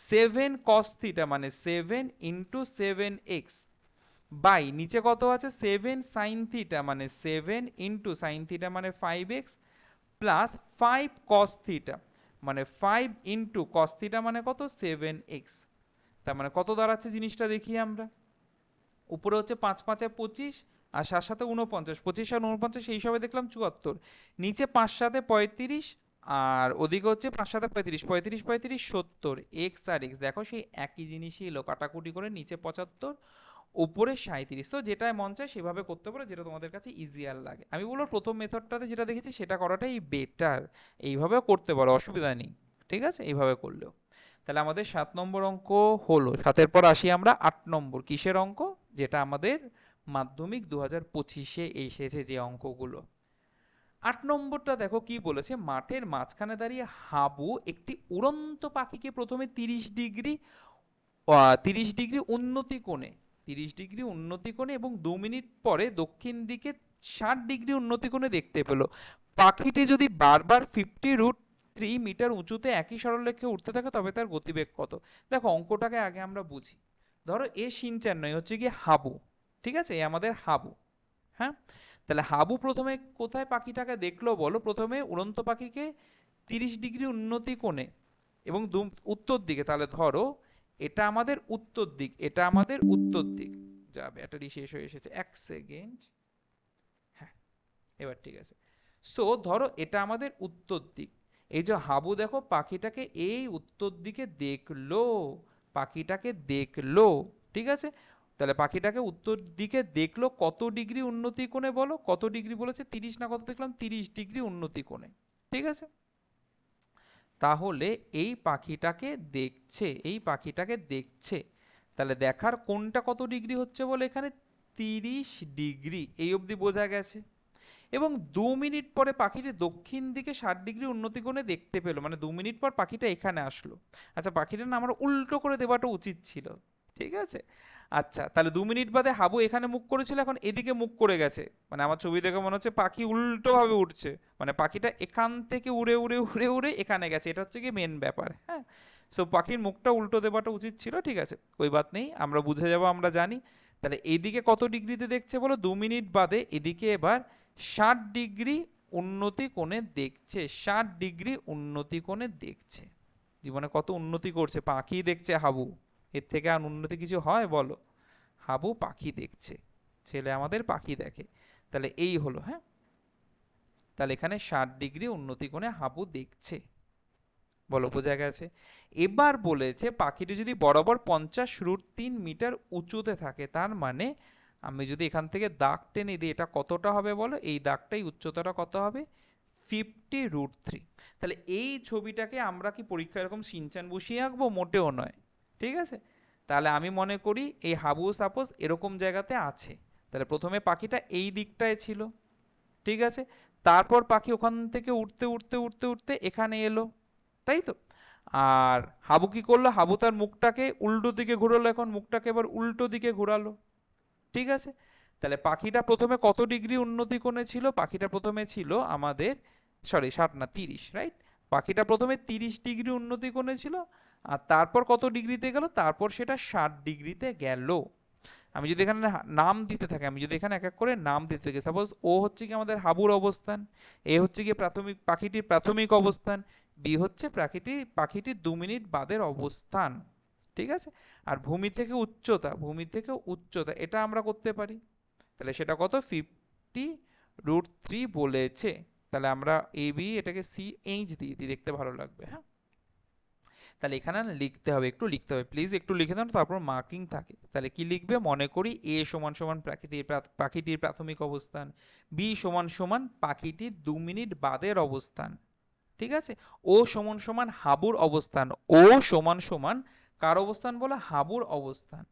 7 cos থিটা মানে 7 ইন্টু 7x বাই নিচে কত আছে 7 সাইন থিটা মানে 7 ইন্টু সাইন থিটা মানে 5x প্লাস 5 cos থিটা মানে 5 ইন্টু cos থিটা মানে কত 7x, তার মানে কত দাঁড়াচ্ছে জিনিসটা দেখি আমরা। উপরে হচ্ছে 5 5 25 আর 7 7 49, 25 আর 49 সেই হিসাবে দেখলাম 74, নিচে 5 7 35 আর ওদিকে হচ্ছে 5 7 35, 35 35 70, x আর x দেখো সেই একই জিনিসই এলো, কাটাকুটি করে নিচে 75 উপরে 37, তো যেটা মন চায় সেভাবে করতে পারো, যেটা তোমাদের কাছে ইজিয়ার লাগে। আমি বলবো প্রথম মেথডটাতে যেটা দেখেছি সেটা করাটাই বেটার, এইভাবেও করতে পারো অসুবিধা নেই, ঠিক আছে এইভাবে করলেও। তাহলে আমাদের 7 নম্বর অঙ্ক হলো, 7-এর পর আসি আমরা 8 নম্বর, কিসের অঙ্ক? যেটা আমাদের মাধ্যমিক 2025-এ এসেছে যে অঙ্কগুলো। 8 নম্বরটা দেখো কি বলেছে, মাঠের মাঝখানে দাঁড়িয়ে হাবু একটি উড়ন্ত পাখিকে প্রথমে 30 ডিগ্রি উন্নতি কোণে, 30 ডিগ্রি উন্নতি কোণে এবং 2 মিনিট পরে দক্ষিণ দিকে 60 ডিগ্রি উন্নতি কোণে দেখতে পেল। পাখিটি যদি বারবার 50√3 মিটার উঁচুতে একই সরলরেখায় উঠতে থাকে তবে তার গতিবেগ কত? দেখো অঙ্কটাকে আগে আমরা বুঝি। ধরো এ শিনচ্যান নয়, হচ্ছে কি হাবু, ঠিক আছে, এ আমাদের হাবু, হ্যাঁ? তাহলে হাবু প্রথমে কোথায় পাখিটাকে দেখলো বলো? প্রথমে উড়ন্ত পাখিকে 30 ডিগ্রি উন্নতি কোণে এবং উত্তর দিকে, তাহলে ধরো এটা আমাদের উত্তর দিক, এটা আমাদের উত্তর দিক, যা ব্যাটারি শেষ হয়ে এসেছে, 1 সেকেন্ড, হ্যাঁ এবার ঠিক আছে। সো ধরো এটা আমাদের উত্তর দিক, এই যে হাবু দেখো পাখিটাকে এই উত্তর দিকে দেখলো, পাখিটাকে দেখলো, ঠিক আছে? তাহলে পাখিটাকে উত্তর দিকে দেখলো কত ডিগ্রি উন্নতি কোণে বলো? কত ডিগ্রি বলেছে 30 না কত দেখলাম 30 ডিগ্রি উন্নতি কোণে, ঠিক আছে? তাহলে এই পাখিটাকে দেখছে, এই পাখিটাকে দেখছে, তাহলে দেখার কোণটা কত ডিগ্রি হচ্ছে বলে এখানে 30 ডিগ্রি, এই অবধি বোঝা গেছে। এবং 2 মিনিট পরে পাখিটি দক্ষিণ দিকে 60 ডিগ্রি উন্নতি কোণে দেখতে পেলো, মানে 2 মিনিট পর পাখিটা এখানে আসলো। আচ্ছা পাখিটা না আমার উল্টো করে দেওয়াটা উচিত ছিল, ঠিক আছে? আচ্ছা তাহলে 2 মিনিট বাদে হাবু এখানে মুখ করেছিল, এখন এদিকে মুখ করে গেছে, মানে আমার ছবি দেখে মনে হচ্ছে পাখি উল্টো ভাবে উঠছে, মানে পাখিটা এখান থেকে উড়ে উড়ে উড়ে উড়ে এখানে গেছে, এটা হচ্ছে কি মেন ব্যাপার, হ্যাঁ? সো পাখির মুখটা উল্টো দেওয়াটা উচিত ছিল, ঠিক আছে, ওই বাত নেই, আমরা বুঝে যাব, আমরা জানি। তাহলে এইদিকে কত ডিগ্রিতে দেখছে বলো? 2 মিনিট বাদে এদিকে এবার 60 ডিগ্রি উন্নতি কোণে দেখছে, 60 ডিগ্রি উন্নতি কোণে দেখছে। জীবনে কত উন্নতি করছে, পাখি দেখছে হাবু, এর থেকে আর উন্নতি কিছু হয় বলো? হাবু পাখি দেখছে, ছেলে আমাদের পাখি দেখে, তাহলে এই হলো, হ্যাঁ? তাহলে এখানে 60 ডিগ্রি উন্নতি কোণে হাবু দেখছে, বলো বোঝা গেছে? এবার বলেছে পাখিটি যদি বরাবর 50√3 মিটার উঁচুতে থাকে, তার মানে আমি যদি এখান থেকে দাগ টেনে দিই, এটা কতটা হবে বলো? এই দাগটাই উচ্চতাটা কত হবে? 50√3। তাহলে এই ছবিটাকে আমরা কি পরীক্ষায় এরকম সিনচান বসিয়ে আঁকবো? মোটেও নয়। ঠিক আছে, তাহলে আমি মনে করি এই হাবু সাপোজ এরকম জায়গাতে আছে, তাহলে প্রথমে পাখিটা এই দিকটায় ছিল, ঠিক আছে, তারপর পাখি ওখান থেকে উঠতে উঠতে উঠতে উঠতে এখানে এলো, তাই তো? আর হাবু কি করলো? হাবু তার মুখটাকে উল্টো দিকে ঘোরালো, এখন মুখটাকে এবার উল্টো দিকে ঘোরালো, ঠিক আছে। তাহলে পাখিটা প্রথমে কত ডিগ্রি উন্নতি কোণে ছিল? পাখিটা প্রথমে ছিল আমাদের, সরি 60 না 30, রাইট? পাখিটা প্রথমে 30 ডিগ্রি উন্নতি কোণে ছিল, আর তারপর কত ডিগ্রিতে গেল? তারপর সেটা 60 ডিগ্রিতে গেল। আমি যদি এখানে নাম দিতে থাকি, আমি যদি এখানে এক এক করে নাম দিতে থাকি, সাপোজ ও হচ্ছে কি আমাদের হাবুর অবস্থান, এ হচ্ছে কি প্রাথমিক পাখিটির প্রাথমিক অবস্থান, বি হচ্ছে পাখিটির 2 মিনিট বাদের অবস্থান, ঠিক আছে। আর ভূমি থেকে উচ্চতা এটা আমরা করতে পারি, তাহলে সেটা কত? 50√3 বলেছে। তাহলে আমরা এ বি এটাকে সি এইচ দিয়ে দিই, দেখতে ভালো লাগবে। হ্যাঁ, তাহলে এখানে লিখতে হবে, একটু লিখতে হবে, প্লিজ একটু লিখে দাও, তারপর মার্কিং থাকে। তাহলে কি লিখবে? মনে করি এ সমান সমান পাখিটির প্রাথমিক অবস্থান, বি সমান সমান পাখিটির 2 মিনিট বাদের অবস্থান, ঠিক আছে, ও সমান সমান হাবুর অবস্থান, ও সমান সমান কার অবস্থান বলো? হাবুর অবস্থান।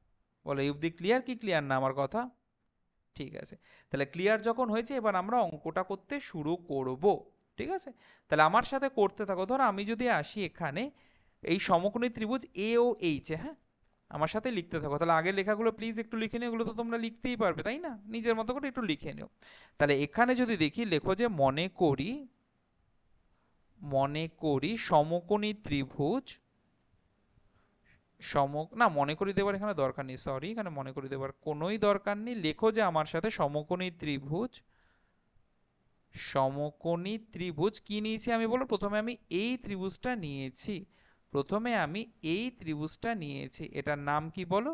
বলো এই অবধি ক্লিয়ার কি ক্লিয়ার না আমার কথা? ঠিক আছে, তাহলে ক্লিয়ার যখন হয়েছে, এবার আমরা অঙ্কটা করতে শুরু করব, ঠিক আছে। তাহলে আমার সাথে করতে থাকো। ধরো আমি যদি আসি এখানে এই সমকোণী ত্রিভুজ এ ও এইচ, হ্যাঁ, আমার সাথে লিখতে থাকো। তাহলে আগের লেখাগুলো প্লিজ একটু লিখে নিও, এগুলো তো তোমরা লিখতেই পারবে তাই না? নিজের মতো করে একটু লিখে নিও। তাহলে এখানে যদি দেখি, লেখো যে মনে করি সমকোণী ত্রিভুজ না, মনে করি দেবার এখানে দরকার নেই, সরি, এখানে মনে করি দেবার কোনোই দরকার নেই। লেখো যে আমার সাথে সমকোণী ত্রিভুজ কি নিয়েছি আমি বলো? প্রথমে আমি এই ত্রিভুজটা নিয়েছি, এটার নাম কি বলো?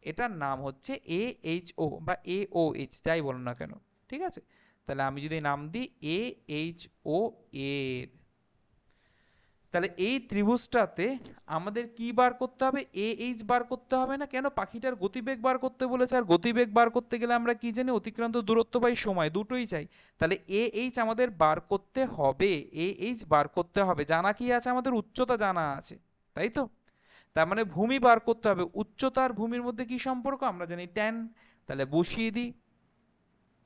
এটার নাম হচ্ছে এ এইচ ও বা এ ও এইচ, যাই বলো না কেন, ঠিক আছে। তাহলে আমি যদি নাম দিই এ এইচ ও এর, তাহলে এই ত্রিভুজটাতে আমাদের কি বার করতে হবে? এ এইচ বার করতে হবে না? কেন? পাখিটার গতিবেগ বার করতে বলেছে, আর গতিবেগ বার করতে গেলে আমরা কি জানি? অতিক্রান্ত দূরত্ব বাই সময়, দুটোই চাই। তাহলে এ এইচ আমাদের বার করতে হবে, জানা কি আছে? আমাদের উচ্চতা জানা আছে, তাই তো? তার মানে ভূমি বার করতে হবে। উচ্চতা আর ভূমির মধ্যে কি সম্পর্ক আমরা জানি? ট্যান। তাহলে বসিয়ে দিই,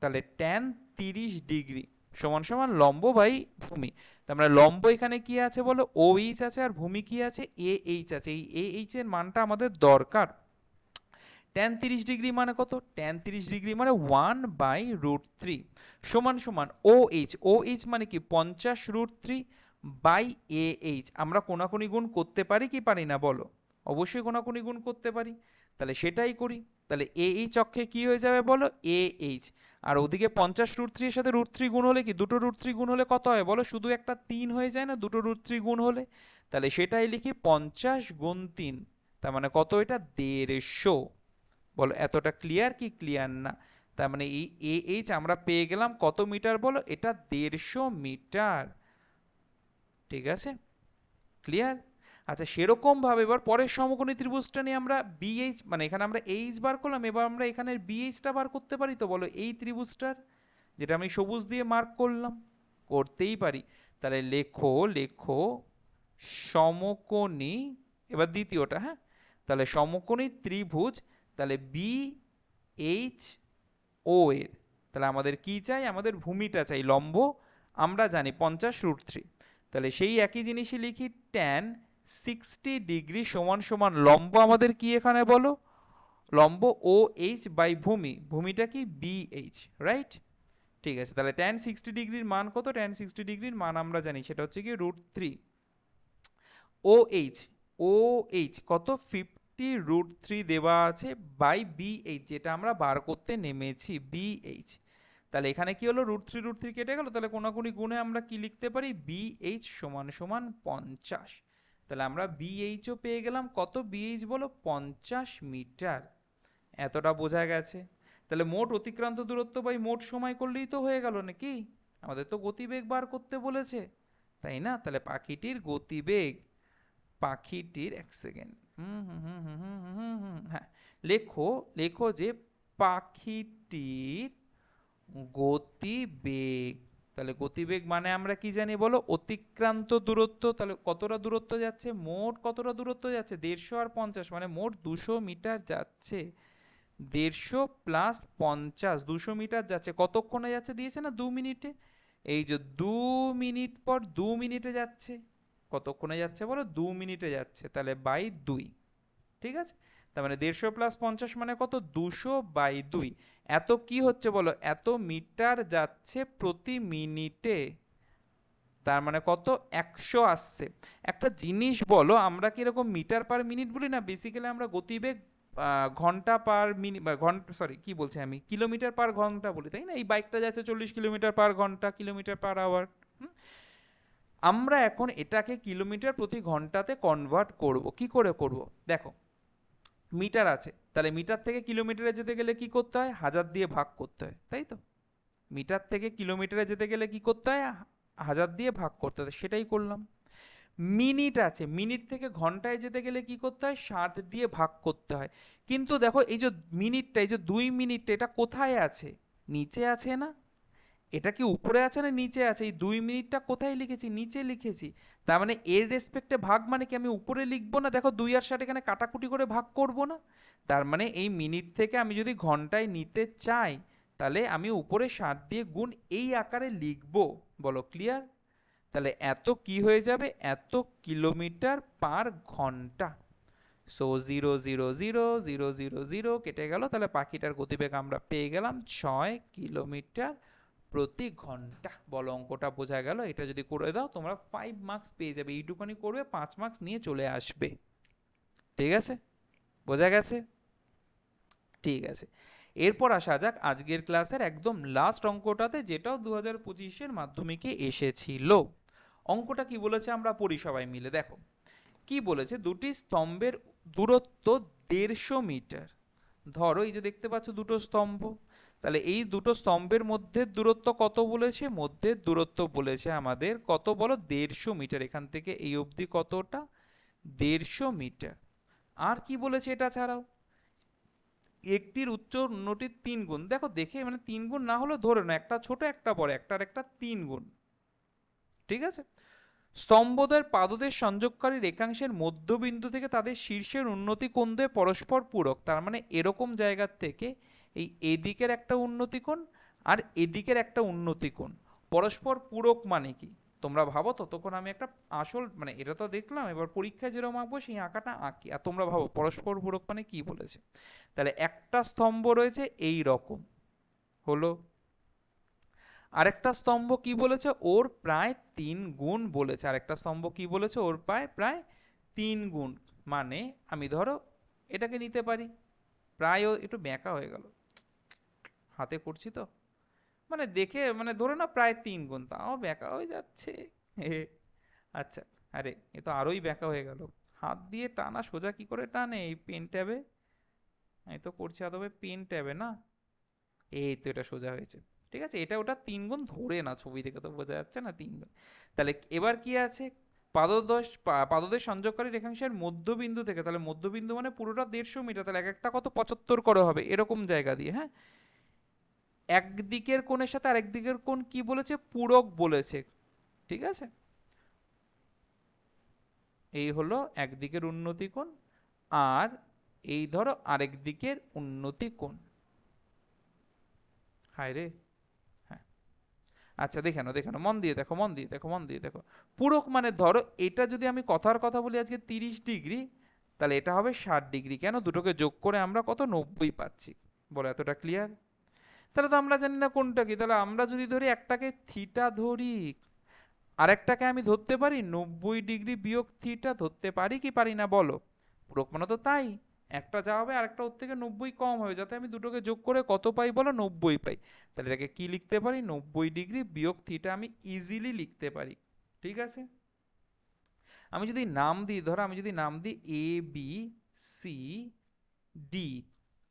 তাহলে ট্যান 30 ডিগ্রি সমান সমান লম্ব বাই ভূমি। তার মানে লম্ব এখানে কি আছে বলো? ও এইচ আছে, আর ভূমি কি আছে? এ এইচ আছে। এই এ এইচ এর মানটা আমাদের দরকার। ট্যান 30 ডিগ্রি মানে কত? ট্যান 30 ডিগ্রি মানে 1/√3 সমান সমান ও এইচ মানে কি? 50√3 বাই এ এইচ। আমরা কোনাকুনি গুণ করতে পারি কি পারি না বলো? অবশ্যই কোনাকুনি গুণ করতে পারি, তাহলে সেটাই করি। তাহলে এ এইচ অক্ষে কি হয়ে যাবে বলো? A H. আর ওদিকে 50√3 এর সাথে √3 গুণ হলে কি? দুটো √3 গুণ হলে কত হয় বলো? শুধু একটা 3 হয়ে যায় না দুটো √3 গুণ হলে? তাহলে সেটাই লিখি 50 গুণ 3, তার মানে কত? এটা 150। বলো এতটা ক্লিয়ার কি ক্লিয়ার না? তার মানে এই এ এইচ আমরা পেয়ে গেলাম কত মিটার বলো? এটা 150 মিটার, ঠিক আছে, ক্লিয়ার? আচ্ছা, সেরকম ভাবে এবার পরের সমকোণী ত্রিভুজটা নিয়ে আমরা বিএইচ, মানে এখানে আমরা এইচ বার করলাম, এবার আমরা এখানে বিএইচটা বার করতে পারি তো বলো? এই ত্রিভুজটার, যেটা আমি সবুজ দিয়ে মার্ক করলাম, করতেই পারি। তাহলে লেখো সমকোণী, এবার দ্বিতীয়টা, হ্যাঁ, তাহলে সমকোণী ত্রিভুজ, তাহলে বি এইচ ও এর, তাহলে আমাদের কি চাই? আমাদের ভূমিটা চাই, লম্ব আমরা জানি 50√3। তাহলে সেই একই জিনিসই লিখি, ট্যান 60 ডিগ্রি সমান সমান লম্ব আমাদের কি এখানে বলো? লম্ব ও এইচ বাই ভূমিটা কি? B H, right? ঠিক আছে, তাহলে ট্যান 60 ডিগ্রির মান কত? ট্যান 60 ডিগ্রির মান আমরা জানি, সেটা হচ্ছে কি √3। ও এইচ, কত? 50√3 দেওয়া আছে বাই বি এইচ, যেটা আমরা বার করতে নেমেছি, বি এইচ। তাহলে এখানে কি হলো? √3 কেটে গেল, তাহলে কোনাকুনি গুণে আমরা কি লিখতে পারি? বি এইচ সমান সমান 50। তাহলে আমরা বি এইচও পেয়ে গেলাম, কত? বি এইচ বলো 50 মিটার। এতটা বোঝা গেছে? তাহলে মোট অতিক্রান্ত দূরত্ব বাই মোট সময় করলেই তো হয়ে গেল নাকি? আমাদের তো গতিবেগ বার করতে বলেছে, তাই না? তাহলে পাখিটির গতিবেগ, পাখিটির এক সেকেন্ড, হ্যাঁ, লেখো, লেখো যে পাখিটির গতিবেগ। তাহলে গতিবেগ মানে আমরা কি জানি বলো? অতিক্রান্ত দূরত্ব। তাহলে কতটা দূরত্ব যাচ্ছে? মোট কতটা দূরত্ব যাচ্ছে? 150 আর 50 মানে মোট 200 মিটার যাচ্ছে। 150 প্লাস 50, 200 মিটার যাচ্ছে। কতক্ষণে যাচ্ছে দিয়েছে না? 2 মিনিটে। এই যে 2 মিনিট পর 2 মিনিটে যাচ্ছে। কতক্ষণে যাচ্ছে বলো? 2 মিনিটে যাচ্ছে। তাহলে বাই 2, ঠিক আছে? তার মানে 150 প্লাস 50 মানে কত? 200 বাই 2। এত কি হচ্ছে বলো? এত মিটার যাচ্ছে প্রতি মিনিটে। তার মানে কত? 100 আসছে। একটা জিনিস বলো, আমরা কি এরকম মিটার পার মিনিট বলি না? বেসিক্যালি আমরা গতিবেগ ঘন্টা পার মিনিট, ঘন্টা, সরি কি বলছি আমি, কিলোমিটার পার ঘন্টা বলি, তাই না? এই বাইকটা যাচ্ছে 40 কিলোমিটার পার ঘন্টা, কিলোমিটার পার আওয়ার। আমরা এখন এটাকে কিলোমিটার প্রতি ঘন্টাতে কনভার্ট করব। কি করে করব? দেখো, মিটার আছে, তাহলে মিটার থেকে কিলোমিটারে যেতে গেলে কি করতে হয়? 1000 দিয়ে ভাগ করতে হয়, তাই তো? মিটার থেকে কিলোমিটারে যেতে গেলে কি করতে হয়? 1000 দিয়ে ভাগ করতে হয়, সেটাই করলাম। মিনিট আছে, মিনিট থেকে ঘন্টায় যেতে গেলে কি করতে হয়? 60 দিয়ে ভাগ করতে হয়। কিন্তু দেখো, এই যে মিনিটটা, এই যে 2 মিনিটটা, এটা কোথায় আছে? নিচে আছে না? এটা কি উপরে আছে না নিচে আছে? এই 2 মিনিটটা কোথায় লিখেছি? নিচে লিখেছি। তার মানে এর রেসপেক্টে ভাগ মানে কি আমি উপরে লিখবো না? দেখো 2 আর 60 এখানে কাটাকুটি করে ভাগ করব না? তার মানে এই মিনিট থেকে আমি যদি ঘন্টায় নিতে চাই, তাহলে আমি উপরে 60 দিয়ে গুণ এই আকারে লিখবো। বলো ক্লিয়ার? তাহলে এত কি হয়ে যাবে? এত কিলোমিটার পার ঘন্টা। সো 0, 0, 0, 0, 0, 0 কেটে গেল। তাহলে পাখিটার গতিবেগ আমরা পেয়ে গেলাম 6 কিলোমিটার প্রতি ঘন্টা। বলো অঙ্কটা বোঝা গেল? এটা যদি করে দাও তোমরা 5 মার্কস পেয়ে যাবে। এইটুকুনি করবে, 5 মার্কস নিয়ে চলে আসবে। ঠিক আছে? বোঝা গেছে? ঠিক আছে, এরপর আসা যাক আজকের ক্লাসের একদম লাস্ট অঙ্কটাতে, যেটাও 2025-এর মাধ্যমিকে এসেছিল। অঙ্কটা কি বলেছে আমরা পড়ি সবাই মিলে। দেখো কি বলেছে, দুটি স্তম্ভের দূরত্ব 150 মিটার। ধরো এই যে দেখতে পাচ্ছ দুটো স্তম্ভ, তাহলে এই দুটো স্তম্ভের মধ্যে দূরত্ব কত বলেছে? মধ্যে দূরত্ব বলেছে আমাদের কত বলো? 150 মিটার। এখান থেকে এই অবধি কতটা? 150 মিটার। আর কি বলেছে এটা ছাড়াও? একটির উচ্চ অন্যটির 3 গুণ। দেখো দেখে মানে 3 গুণ না হলে ধরে না, একটা ছোট একটা বড়, একটার একটা 3 গুণ। ঠিক আছে? স্তম্ভদ্বয়ের পাদদেশ সংযোগকারী রেখাংশের মধ্যবিন্দু থেকে তাদের শীর্ষের উন্নতি কোণ দ্বয় পরস্পর পূরক। তার মানে এরকম জায়গার থেকে এই এদিকের একটা উন্নতি কোণ আর এদিকের একটা উন্নতি কোণ পরস্পর পূরক মানে কি? তোমরা ভাবো, ততক্ষণ আমি একটা আসল মানে এটা তো দেখলাম, এবার পরীক্ষায় যেরকম আঁকবো সেই আঁকাটা আঁকি। আর তোমরা ভাবো পরস্পর পূরক মানে কি বলেছে। তাহলে একটা স্তম্ভ রয়েছে এই রকম, হলো। আরেকটা স্তম্ভ কি বলেছে? ওর প্রায় 3 গুণ বলেছে। আরেকটা স্তম্ভ কি বলেছে? ওর প্রায় প্রায় 3 গুণ। মানে আমি ধরো এটাকে নিতে পারি, প্রায় একটু বেঁকা হয়ে গেল, হাতে করছি তো, মানে দেখে মানে ধরো না প্রায় 3 গুণ, তাও বেঁকা হয়ে যাচ্ছে। আচ্ছা, আরে এ তো আরোই বেঁকা হয়ে গেল। হাত দিয়ে টানা সোজা কি করে টানে এই পেন ট্যাবে? এই তো করছি আদবে পেন ট্যাবে না। এই তো এটা সোজা হয়েছে। ঠিক আছে, এটা ওটা 3 গুণ ধরে না, ছবি দেখে তো বোঝা যাচ্ছে না 3 গুণ। তাহলে এবার কি আছে? পাদদেশ সংযোগকারী রেখাংশের মধ্যবিন্দু থেকে, তাহলে মধ্যবিন্দু মানে পুরোটা 150 মিটার, তাহলে এক একটা কত? 75 করে হবে এরকম জায়গা দিয়ে। হ্যাঁ, একদিকের কোণের সাথে আরেক দিকের কোণ কি বলেছে? পূরক বলেছে। ঠিক আছে, এই হলো একদিকের উন্নতি কোণ, আর এই ধরো আরেক দিকের উন্নতি কোণ। হায় রে, হ্যাঁ। আচ্ছা দেখে নাও, দেখে নাও, মন দিয়ে দেখো, মন দিয়ে দেখো, মন দিয়ে দেখো। পূরক মানে ধরো এটা যদি আমি কথার কথা বলি আজকে 30 ডিগ্রি, তাহলে এটা হবে 60 ডিগ্রি। কেন? দুটোকে যোগ করে আমরা কত? 90 পাচ্ছি। বলো এতটা ক্লিয়ার? তাহলে তো আমরা জানি না কোনটা কি। তাহলে আমরা যদি ধরি একটাকে থিটা ধরি, আরেকটাকে আমি ধরতে পারি 90 ডিগ্রি বিয়োগ থিটা, ধরতে পারি কি পারি না বলো? পূরক মানে তো তাই, একটা যা হবে আরেকটা ওর থেকে 90 কম হবে, যাতে আমি দুটোকে যোগ করে কত পাই বলো? 90 পাই। তাহলে এটাকে কি লিখতে পারি? 90 ডিগ্রি বিয়োগ থিটা আমি ইজিলি লিখতে পারি। ঠিক আছে, আমি যদি নাম দিই, ধরো আমি যদি নাম দিই এ বি সি ডি,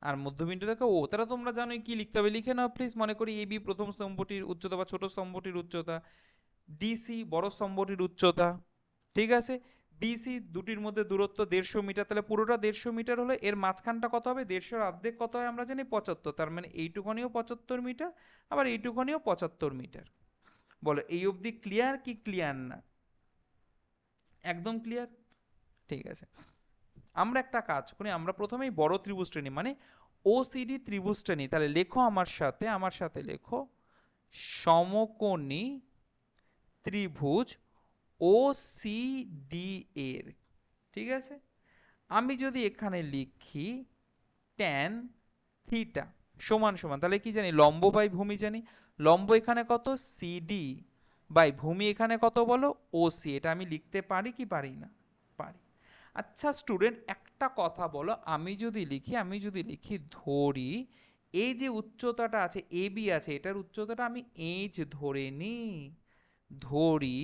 আর মধ্যবিন্দু দেখো ও, তাহলে তোমরা জানোই কি লিখতে হবে, লিখে নাও প্লিজ। মনে করি এ বি প্রথম স্তম্ভটির উচ্চতা বা ছোট স্তম্ভটির উচ্চতা, ডিসি বড় স্তম্ভটির উচ্চতা, ঠিক আছে। বিসি দুটির মধ্যে দূরত্ব 150 মিটার, তাহলে পুরোটা 150 মিটার হলো, এর মাঝখানটা কত হবে, 150-এর অর্ধেক কত হয় আমরা জানি 75, তার মানে এইটুখানিও 75 মিটার, আবার এইটুখানিও 75 মিটার। বলো এই অবধি ক্লিয়ার কি ক্লিয়ার না? একদম ক্লিয়ার, ঠিক আছে। আমরা একটা কাজ করি, আমরা প্রথমেই বড় ত্রিভুজটা নিই, মানে ওসিডি ত্রিভুজটা নিই। তাহলে লেখো আমার সাথে লেখো সমকোণী ত্রিভুজ ও সি ডি এর, ঠিক আছে। আমি যদি এখানে লিখি ট্যান থিটা সমান সমান, তাহলে কি জানি, লম্ব বাই ভূমি জানি। লম্ব এখানে কত, সিডি, বাই ভূমি এখানে কত বলো, ওসি। এটা আমি লিখতে পারি কি পারি না? পারি। আচ্ছা স্টুডেন্ট, একটা কথা বলো, আমি যদি লিখি ধরি এই যে উচ্চতাটা আছে এ বি আছে, এটার উচ্চতাটা আমি এইচ ধরে নিই, ধরি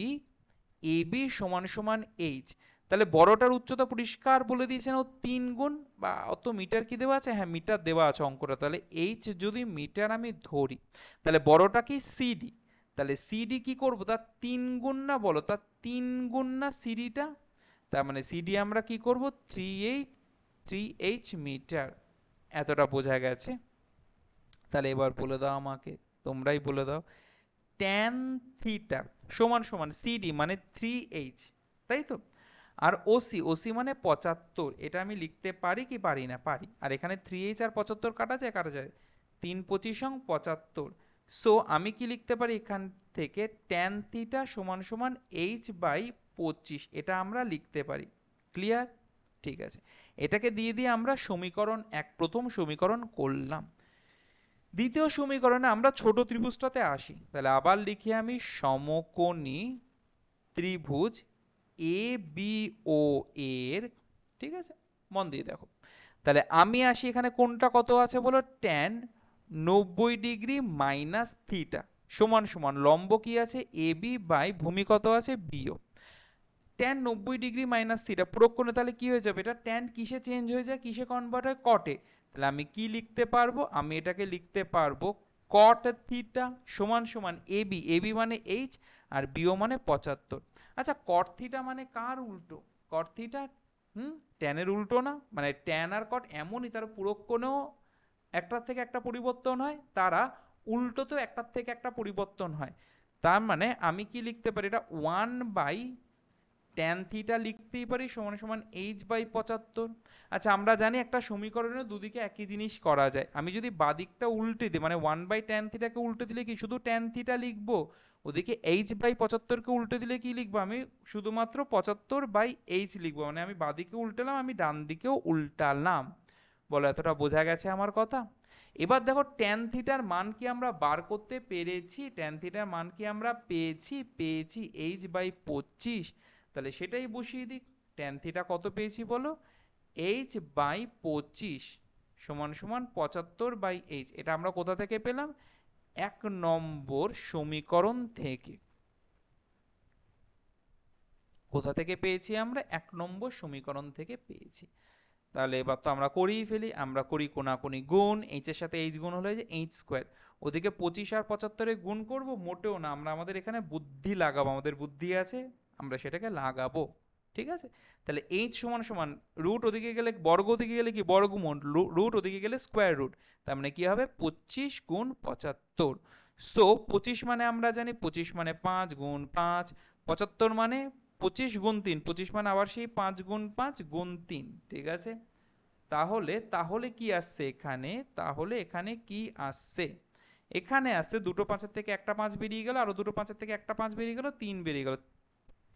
এ বি সমান সমান এইচ, তাহলে বড়টার উচ্চতা পরিষ্কার বলে দিয়েছেন ও 3 গুণ, বা অত মিটার কি দেওয়া আছে, হ্যাঁ মিটার দেওয়া আছে অঙ্কটা। তাহলে এইচ যদি মিটার আমি ধরি, তাহলে বড়টা কি সিডি, তাহলে সিডি কি করব, তার 3 গুণ না, বলো তার 3 গুণ না সিডিটা, তার মানে সিডি আমরা কি করব, 3H মিটার। এতটা বোঝা গেছে? তাহলে এবার বলে দাও আমাকে, তোমরাই বলে দাও, ট্যান থিটা সমান সমান সিডি মানে 3H, তাই তো। আর ওসি মানে 75, এটা আমি লিখতে পারি কি পারি না? পারি। আর এখানে 3H আর 75 কাটা যায়, কাটা যায়, 3×25=75। সো আমি কি লিখতে পারি এখান থেকে, ট্যান থিটা সমান সমান H/25, এটা আমরা লিখতে পারি। ক্লিয়ার? ঠিক আছে। এটাকে দিয়ে দিয়ে আমরা সমীকরণ প্রথম সমীকরণ করলাম। দ্বিতীয় সমীকরণে আমরা ছোট ত্রিভুজটাতে আসি। তাহলে আবার লিখি আমি সমকোণী ত্রিভুজ এ বি ও এর, ঠিক আছে, মন দিয়ে দেখো। তাহলে আমি আসি এখানে, কোনটা কত আছে বলো, ট্যান 90 ডিগ্রি মাইনাস থিটা সমান সমান লম্ব কি আছে এ বি বাই ভূমি কত আছে B O. Tan 90 degree minus theta প্রয়োগ করলে তাহলে কি হয়ে যাবে, এটা ট্যান কিসে চেঞ্জ হয়ে যায়, কিসে কনভার্ট হয়, কটে। তাহলে আমি কি লিখতে পারবো, আমি এটাকে লিখতে পারবো কট থিটা সমান সমান এবি, এবি মানে এইচ, আর বিও মানে 75। আচ্ছা কট থিটা মানে কার উল্টো, কট থিটা ট্যানের উল্টো না, মানে ট্যান আর কট এমনই, তার পুরোক কোণেও একটার থেকে একটা পরিবর্তন হয়, তারা উল্টোতেও একটার থেকে একটা পরিবর্তন হয়। তার মানে আমি কি লিখতে পারি, এটা 1 বাই ট্যান থিটা লিখতেই পারি সমান সমান H/75। আচ্ছা আমরা জানি একটা সমীকরণের দুদিকে একই জিনিস করা যায়, আমি যদি বাদিকটা উল্টে দিই, মানে 1/tan থিটাকে উল্টে দিলে কি শুধু ট্যান থিটা লিখবো, ওদিকে H/75কে উল্টে দিলে কি লিখবো, আমি শুধুমাত্র 75/H লিখবো, মানে আমি বাদিকে উল্টালাম, আমি ডান দিকেও উল্টালাম। বলো এতটা বোঝা গেছে আমার কথা? এবার দেখো ট্যান থিটার মান কি আমরা বার করতে পেরেছি, ট্যান থিটার মান কি আমরা পেয়েছি H/25, তাহলে সেটাই বসিয়ে দিই। ট্যান থিটা কত পেয়েছি বলো, H/25 সমান সমান 75/H। এটা আমরা কোথা থেকে পেলাম, 1 নম্বর সমীকরণ থেকে। কোথা থেকে পেয়েছি আমরা, 1 নম্বর সমীকরণ থেকে পেয়েছি। তাহলে এবার তো আমরা করেই ফেলি, আমরা করি কোনাকুনি গুণ, এইচ এর সাথে এইচ গুণ হলে যে এইচ স্কোয়ার, ওদিকে 25 আর 75 গুণ করব, মোটেও না, আমরা আমাদের এখানে বুদ্ধি লাগাবো, আমাদের বুদ্ধি আছে, আমরা সেটাকে লাগাবো, ঠিক আছে। তাহলে এইচ সমান সমান রুট ওদিকে গেলে বর্গ, ওদিকে গেলে কি বর্গমূল, রুট ওদিকে গেলে স্কোয়ার রুট, তার মানে কি হবে 25 গুণ 75। সো 25 মানে আমরা জানি 25 মানে 5 গুণ 5, 75 মানে 25 গুণ 3, 25 মানে আবার সেই 5 গুণ 5 গুণ 3, ঠিক আছে। তাহলে তাহলে কি আসছে এখানে, তাহলে এখানে কি আসছে, এখানে আসছে দুটো 5-এর থেকে একটা 5 বেরিয়ে গেল, আরো দুটো 5-এর থেকে একটা 5 বেরিয়ে গেল, 3 বেরিয়ে গেল।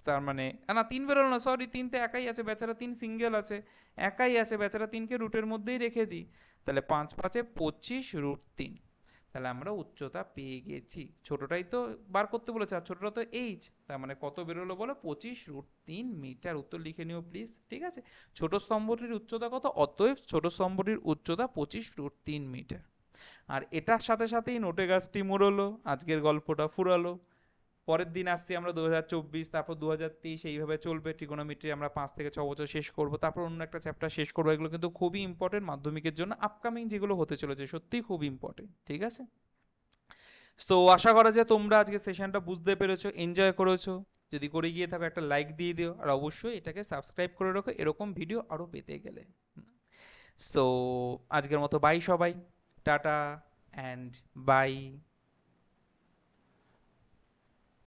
তার মানে না 3 বেরোলো না, সরি 3 তো একাই আছে বেচারা, 3 সিঙ্গেল আছে, একাই আছে বেচারা, 3কে রুটের মধ্যেই রেখে দিই। তাহলে 5×5 = 25 √3। তাহলে আমরা উচ্চতা পেয়ে গেছি, ছোটটাই তো বার করতে বলেছে, আর ছোটটা তো এইচ, তার মানে কত বেরোলো বলো, 25√3 মিটার। উত্তর লিখে নিও প্লিজ, ঠিক আছে। ছোট স্তম্ভটির উচ্চতা কত, অতএব ছোট স্তম্ভটির উচ্চতা 25√3 মিটার। আর এটার সাথে সাথেই নোটে গাছটি মুড়লো, আজকের গল্পটা ফুরালো। পরের দিন আসছি আমরা 2024, তারপর 2023, এইভাবে চলবে। ট্রিগোনোমেট্রি আমরা 5 থেকে 6 বছর শেষ করব, তারপর অন্য একটা চ্যাপ্টার শেষ করবো। এগুলো কিন্তু খুবই ইম্পর্টেন্ট মাধ্যমিকের জন্য, আপকামিং যেগুলো হতে চলেছে সত্যিই খুব ইম্পর্টেন্ট, ঠিক আছে। সো আশা করা যায় তোমরা আজকে সেশনটা বুঝতে পেরেছো, এনজয় করেছো। যদি করে গিয়ে থাকো একটা লাইক দিয়ে দিও, আর অবশ্যই এটাকে সাবস্ক্রাইব করে রাখো এরকম ভিডিও আরো পেতে গেলে। সো আজকের মতো বাই সবাই, টাটা অ্যান্ড বাই।